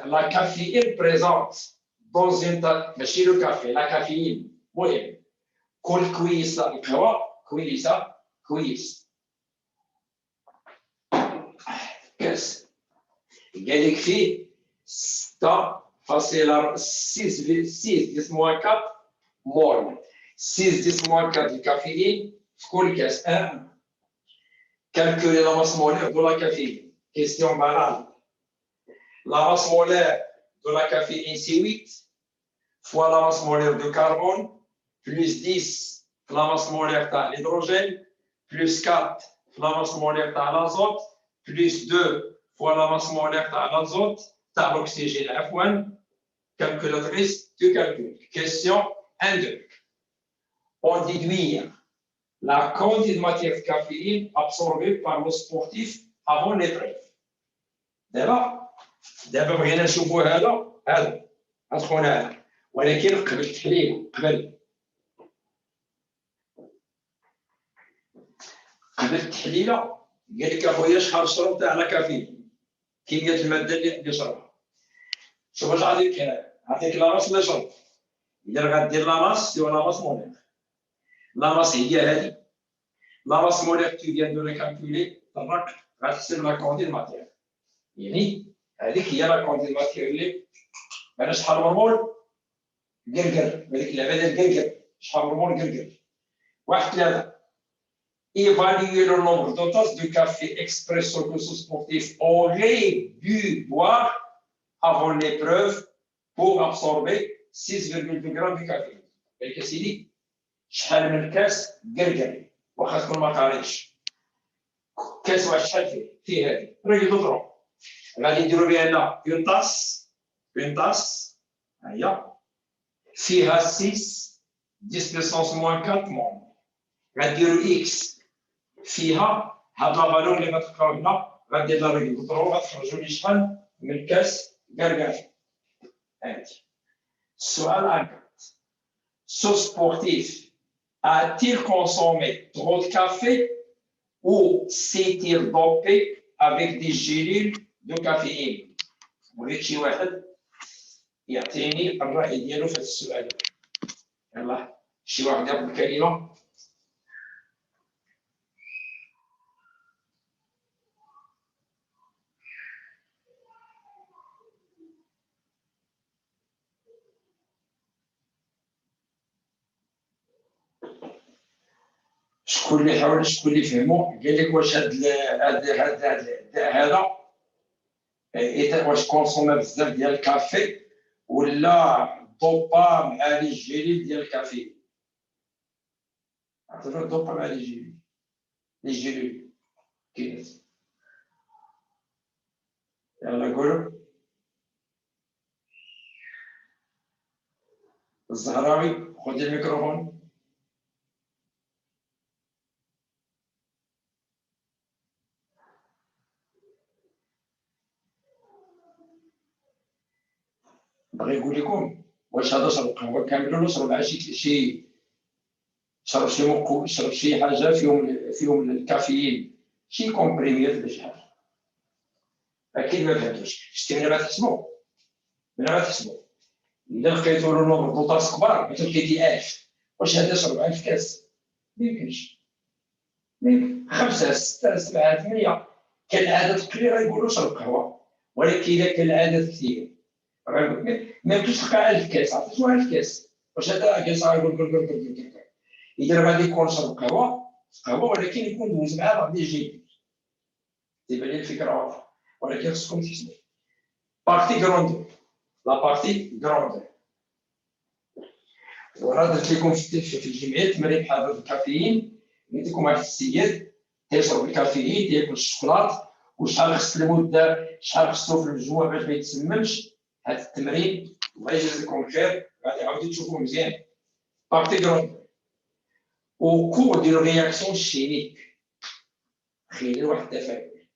La caféine présente dans une tasse ماشي لو كافي لا كافيين مهم. كل كويسه القهوه كويسه كويس. كاس قال لك فيه 6,6-4 مول. 6-4 الكافيين في كل كاس. Calculer la masse molaire de la caféine. Question banale. La masse molaire de la caféine C8 fois la masse molaire de carbone plus 10 la masse molaire de l'hydrogène plus 4 la masse molaire de l'azote plus 2 fois la masse molaire de l'azote de l'oxygène. Calculatrice du calcul. Question 1-2. On déduire la quantité de matière de caféine absorbée par le sportif avant l'épreuve. دابا بغينا نشوفوا هذا خونا، ولكن قبل التحليل قبل التحليله قال لك اخويا شحال شربت على كافيين. كيمياء الماده اللي شربها. شوف اش غادي نعطيك لاراس اللي شرب. الا غادير لاراس دير لاراس مولير. لاراس هي هذه لاراس مولير tu viens de recalculer طرق غتحسب لا كونتي ماتير. يعني هذيك هي لا كونتي ماتير اللي انا شحال هرمون قرقر هذيك اللعبه ديال قرقر. شحال هرمون قرقر 1-3. Évaluer le nombre de tasses de café expresso que ce sportif aurait dû boire avant l'épreuve pour absorber 6,2 grammes de café. قالك سيدي شحال من كاس قرقر واخا تكون ما قاريش. كاس واحد شحال فيه هذه راهي تضرب. غادي نديروا بها هنا اون طاس اون طاس هي فيها 6 10 بيسونس موان 4 مون، غنديرو اكس فيها هاد لا فالور اللي غتلقاو هنا، غندير لا ريغل كنترول غتخرجوا لي شحال من كاس كركاج. هادي السؤال هكا، ce sportif a-t-il consommé trop de café ou s'est-il dopé avec des gélules de caféine؟ بغيت شي واحد يعطيني الرأي ديالو في هذا السؤال. يلاه شي واحد ياخذ الكلمة. شكون اللي حاول، شكون اللي فهمو قال لك واش هذا واش كونسومي بزاف ديال الكافي ولا دوبا مع لي جيلي ديال الكافي؟ عرفتوا دوبا مع لي جيلي كاين. يلا قولوا. الزهراوي خذي الميكروفون. بغي يقول لكم واش هذا شرب قهوه كامل ولا شرب مع شي شرب شي حاجه فيهم الكافيين، شي كومبريميات ولا شي حاجه. اكيد ما فهمتوش. شتي ملي غتحسبوا الا لقيتو له نوبل بوطاس كبار ما تلقيتيهاش، واش هذا شرب 1000 كاس؟ ما يمكنش. 5 6 7 8 كان العدد قليل غيقولوا شرب قهوه، ولكن اذا كان العدد كثير ما يمكنش تلقى 1000 كاس. عرفتوا 1000 كاس؟ واش هذا كاس غيقول اذا غادي يكون شرب قهوه ولكن يكون دوز معاه بعض الجيل. تيبان لي الفكره واضحه، ولكن خصكم تحسبوا بارتي كروند لا بارتي كروند. وراه درت لكم في الجمعيه تمارين بحال هذا الكافيين. قلت لكم واحد السيد تيشرب الكافيين تياكل الشوكولات وشحال خص المده، شحال خصو في الجوع باش ما يتسممش. هذا التمرين الله يجازيكم الخير غادي عاودي تشوفوه مزيان. بارتي كروند au cours d'une réaction chimique خلينا واحد التفاعل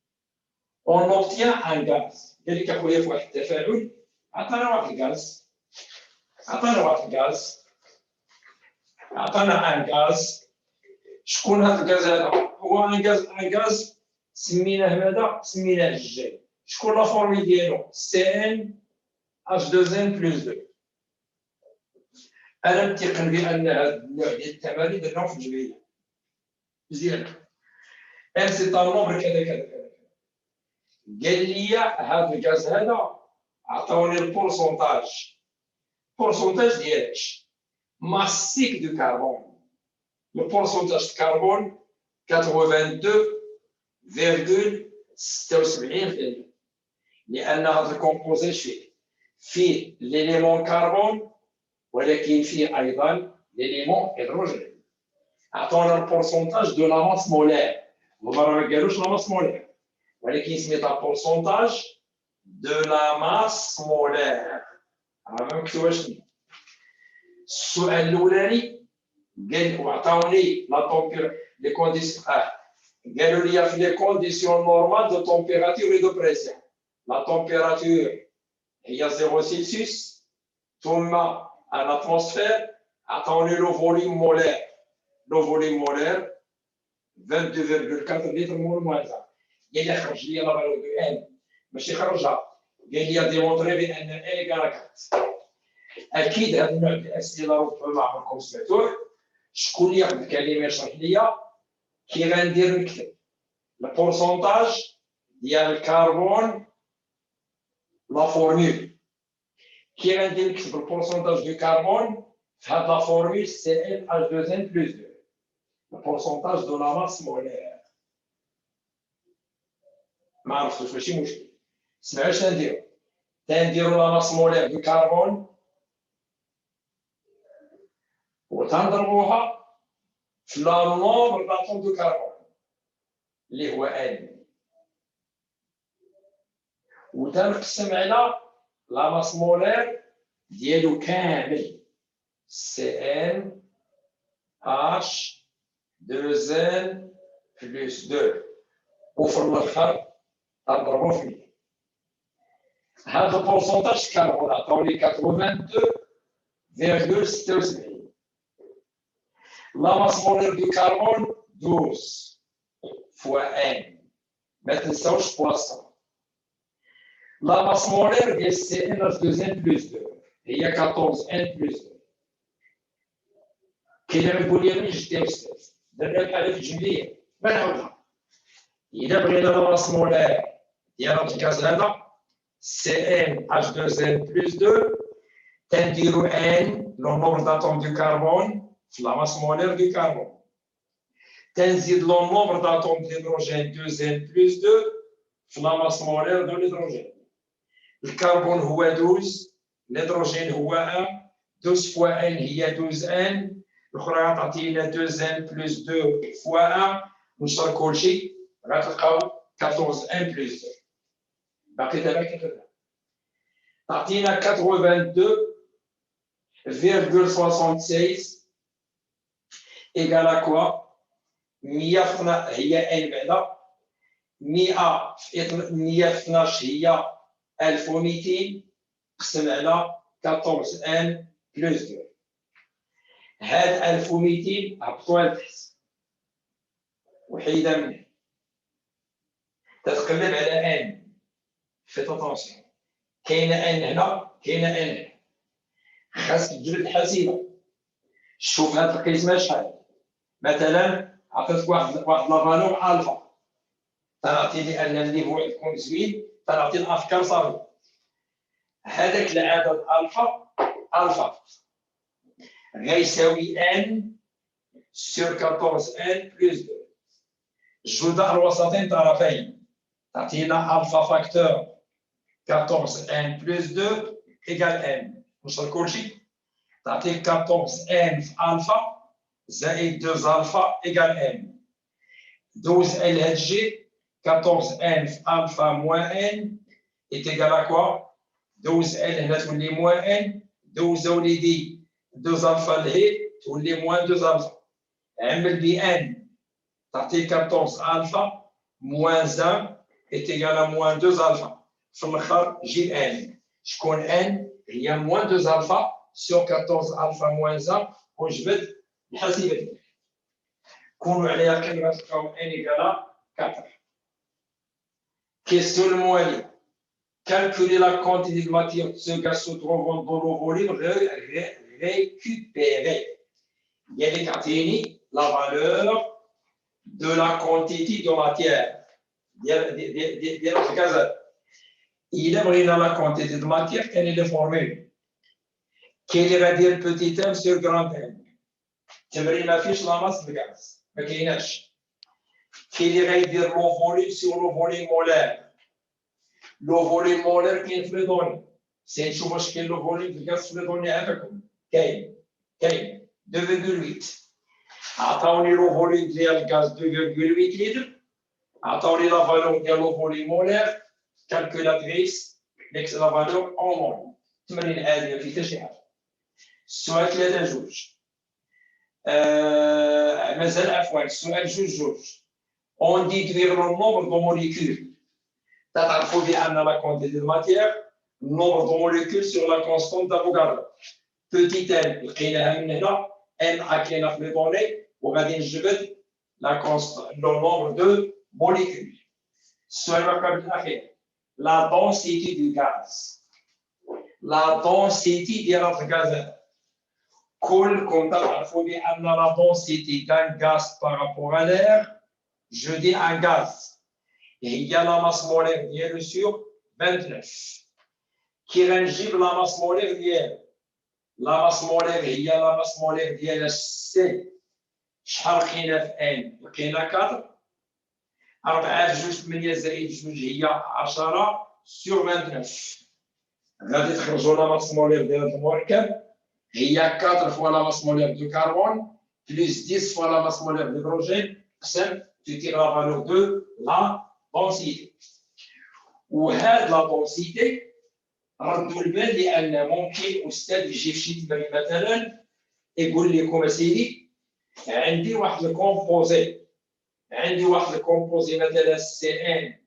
on obtient un gaz. قال لك اخويا في واحد التفاعل عطانا واحد الغاز، عطانا ان غاز. شكون هذا الغاز؟ هذا هو ان غاز سميناه ماذا؟ سميناه الجل. شكون لا فورمي ديالو؟ CnH2n+2. انا متيقن بان هذا النوع ديال التمارين درناهم في الجمعيه مزيان. ان سي طال نومبر كذا كذا كذا. قال لي هذا الغاز هذا عطاوني البورسونتاج ديالش massique du carbone. Le pourcentage de carbone 82,76%. لأن هذا الكومبوزي فيه l'élément carbone ولكن فيه أيضا l'élément hydrogène. عطونا البورسونتاج دو لا ماس مولير. هما راه ما قالوش لا ماس مولير ولكن سميتها بورسونتاج دو لا ماس مولير. راه ما مكتوباش. السؤال الاولاني قال وعطاوني لا تومبير لي كونديسيون قالوا لي في لي كونديسيون نورمال دو تومبيراتور اي دو بريسيون. لا تومبيراتور هي 0 سلسيوس ثم ان اتموسفير. عطاوني لو فوليوم مولير 22,4 لتر مول موازع. قال لي خرج لي لا فالور دو ان، ماشي خرجها، قال لي ديمونطري بان ان ايكال 4. اكيد هذا النوع من الاسئله ربما عمركم سمعتوه. شكون اللي ياخذ الكلمه يشرح لي كي غندير نكتب البورسونتاج ديال الكربون لا فورمول؟ كي غندير نكتب البورسونتاج دو كربون في هاد لا فورمول CnH2n+2 البورسونتاج دو لا ماس مولير. ما عرفتوش ماشي مشكل. سمعوا اش تنديرو لا ماس مولير دو كربون وتنضربوها في لا نومبر داتوم دو كربون اللي هو ان، وتنقسم على la masse molaire ديالو كامل CN H 2N plus 2 وفي الاخر نضربو في 100. هذا البورسونتاج كربون عطاوني 82.76. La masse molaire du carbone 12 fois N. ما تنساوش بواسطة. La masse molaire ديال CN2N plus 2 هي 14N plus 2. كاين اللي يقول لي جدي يا استاذ درنا الحاله في الجمليه ما نعاودها. اذا بغينا لا ماس مولير ديال هذا الغاز هذا CnH2n plus 2 تنديرو N لو نومبر داتوم دو كربون في لا ماس مولير دو كربون. تنزيد لو نومبر داتوم ديدروجين 2n plus 2 في لا ماس مولير دو الهيدروجين. الكربون هو 12 الهيدروجين هو 1 12 فوا N هي 12N الأخرى تعطينا 2N plus 2 fois 1 ونشر كلشي غتلقاو 14N plus 2 باقي دابا كتبدا تعطينا 82.76 إيكال à quoi 100 هي N بعدا 100 في 12 هي 1200 قسم على 14N plus 2. هاد 1200 هبطوها لتحت وحيدة منه تتقلب على ان فيت اتونسيون كاينه ان هنا كاينه ان هنا خاصك تجبد الحاسبه شوف هاد القسمه شحال مثلا عطيتك واحد لافالور الفا تعطيني ان النيفو يكون زوين تعطي الافكار صافي هذاك العدد الفا غيساوي n sur 14n plus 2 جداء الوسطين طرفين تعطينا الفا فاكتور 14n plus 2 égale n وصل كلشي تعطيك 14n في الفا زائد 2 الفا égale n دوز ال هاد الجي 14n في الفا moins n est égal à quoi دوز ال هنا تولي moins n دوز وليدي 2 alpha لهي تولي moins 2 alpha عمل ب n تعطيك 14 alpha moins 1 est égal à moins 2 alpha في الاخر جي n شكون n هي moins 2 alpha sur 14 alpha moins 1 وجبد الحاسبه ديالك كونوا على يقين غتلقاو n égale 4. Question المواليه calculer la quantité de matière de ce gaz se trouvant dans le volume récupéré. Il y a la valeur de la quantité de matière. Il y a la quantité de matière, quelle est la formule? Quel est le petit m sur grand m? تمرين ما فيش la masse de gaz. ما كايناش. Quel est le volume sur le volume molaire? Le volume molaire كاين في لي دوني. سي نشوف واش كاين لو فوليوم في الغاز في لي دوني عندكم. كاين 2.8 عطاوني لو فوليوم ديال الغاز 2.8 لتر عطاوني لا فالور ديال لو فوليوم مولير كالكولاتريس ديك لا فالور اون مول تمرين عادي ما فيه حتى شي حاجه. السؤال 3 مازال عفوا السؤال 2 اون ديدوير لو نومبر دو موليكول تعرفوا بان لا كونتيتي دو ماتيير nombre de molécules sur la constante d'Avogadro. Petit n, لقيناها من هنا n عاكلينا في لي دوني وغادي نجبد le nombre de molécules. السؤال الرقم الأخير la densité du gaz. La densité ديال هذا الغاز كلكم تعرفوا بأن la densité d'un gaz par rapport à l'air, je dis un gaz هي la masse molaire ديالو sur 29. كي غنجيب لا ماس مولير ديالو لا ماس مولير هي لا ماس مولير ديال سي شحال لقينا في ان لقينا 4 4 في 2 8 زائد 2 هي 10 sur 29 غادي تخرجوا لا ماس مولير ديال المركب هي 4 فوا لا ماس مولير دو كربون بلس 10 فوا لا ماس مولير دهيدروجين قسم تيتير لا فالور دو لا دونسيتي وهاد لا دونسيتي ردوا البال لان ممكن استاذ يجي في شي تمرين مثلا يقول لكم اسيدي عندي واحد الكومبوزي مثلا سي ان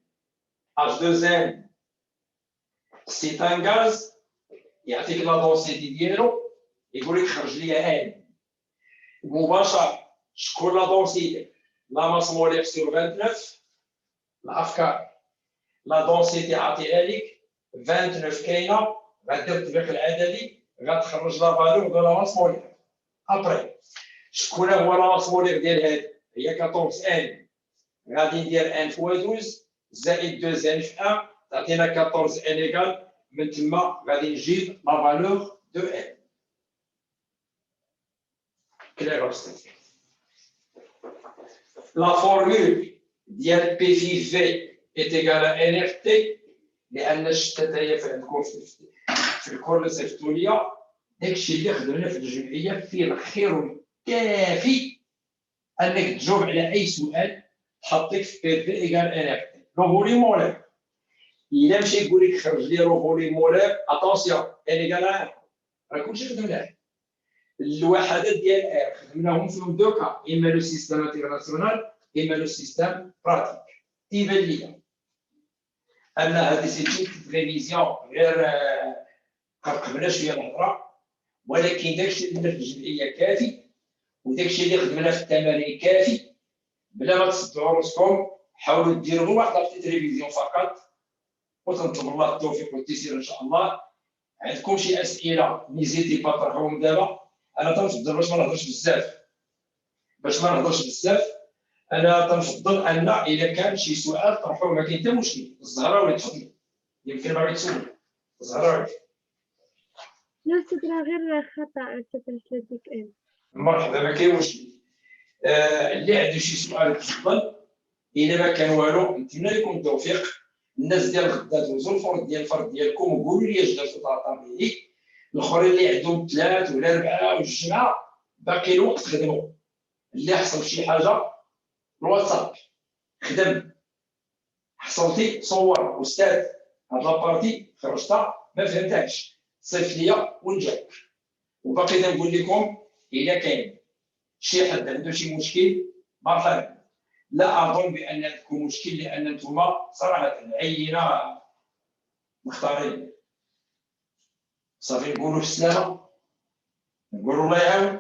H2N سي ان غاز يعطيك لا دونسيتي ديالو يقول لك خرج لي ان مباشره شكون لا دونسيتي لا ماس مولير سور 29 الافكار لا دونسيتي عطيها لك 29 كاينه غدير التطبيق العددي غتخرج لا فالور دو لا ماس مولير ابري شكون هو لا ماس مولير ديال هاد هي 14 ان غادي ندير ان فوا 12 زائد 2 ان في 1 تعطينا 14 ان ايكال من تما غادي نجيب لا فالور دو ان كلير استاذ لا فورمول ديال بي في في est égal à NRT لان الشتات هي عندكم في الكورس التوليه داكشي اللي خدمنا في الجمعيه فيه الخير الكافي انك تجاوب على اي سؤال تحطيك في بي في ايكال NRT لو فوليوم مولير الا مشى يقول لك خرج لي لو فوليوم مولير اتونسيون ان ايكال راه كلشي خدمناه الوحدات ديال ار خدمناهم فيهم دو كا اما لو سيستيم انترناسيونال اما لو سيستيم براتيك تيبان ليا ان هذه سيتي ريفيزيون غير قبلنا شويه الهضره ولكن داكشي اللي درنا في الجمعيه كافي وداكشي اللي خدمنا في التمارين كافي بلا ما تصدعوا راسكم حاولوا ديروا واحد لابتيت ريفيزيون فقط وتنطلب الله التوفيق والتيسير ان شاء الله. عندكم شي اسئله نيزيتي با طرحوهم دابا. انا تنفضل باش ما نهضرش بزاف انا تنفضل ان اذا كان شي سؤال طرحوه ما كاين حتى مشكل الزهراوي تفضل يمكن باغي تسول الزهراوي. لا تدرى غير خطأ كتبت لديك ان. مرحبا ما كاين مشكل. اللي عنده شي سؤال تفضل الا ما كان والو نتمنى لكم التوفيق. الناس ديال غدا دوزوا الفرد ديال الفرد ديالكم وقولوا لي اش درتوا طاطا الاخرين اللي عندهم 3 ولا 4 والجمعه باقي الوقت خدموا. اللي حصل شي حاجه الواتساب خدم حصلتي صور استاذ هاد لابارتي خرجتها ما فهمتهاش صيفط ليا ونجاوب. وباقي نقول لكم الا كاين شي حد عنده شي مشكل مرحبا. لا اظن بان عندكم مشكل لان انتم صراحه عينه مختارين. صافي نقولوا في السلامه نقولوا الله يعاون.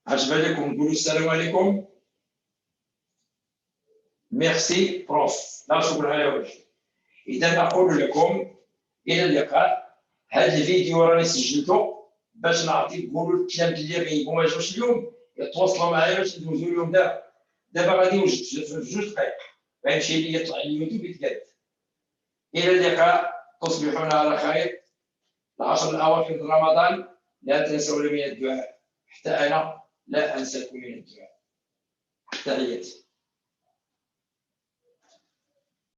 عجبا لكم نقولوا السلام عليكم. ميرسي بروف لا شكر على وجه. اذا اقول لكم الى اللقاء. هذا الفيديو راني سجلته باش نعطي نقولوا الكلام اللي غيبوا ما جاوش اليوم يتواصلوا معايا باش ندوزو اليوم دابا غادي نوجد في 2 دقائق غيمشي لي يطلع اليوتيوب يتقاد. الى اللقاء تصبحون على خير. العشر الاواخر من رمضان لا تنسوا من الدعاء حتى انا لا انساكم من الدعاء. تحياتي.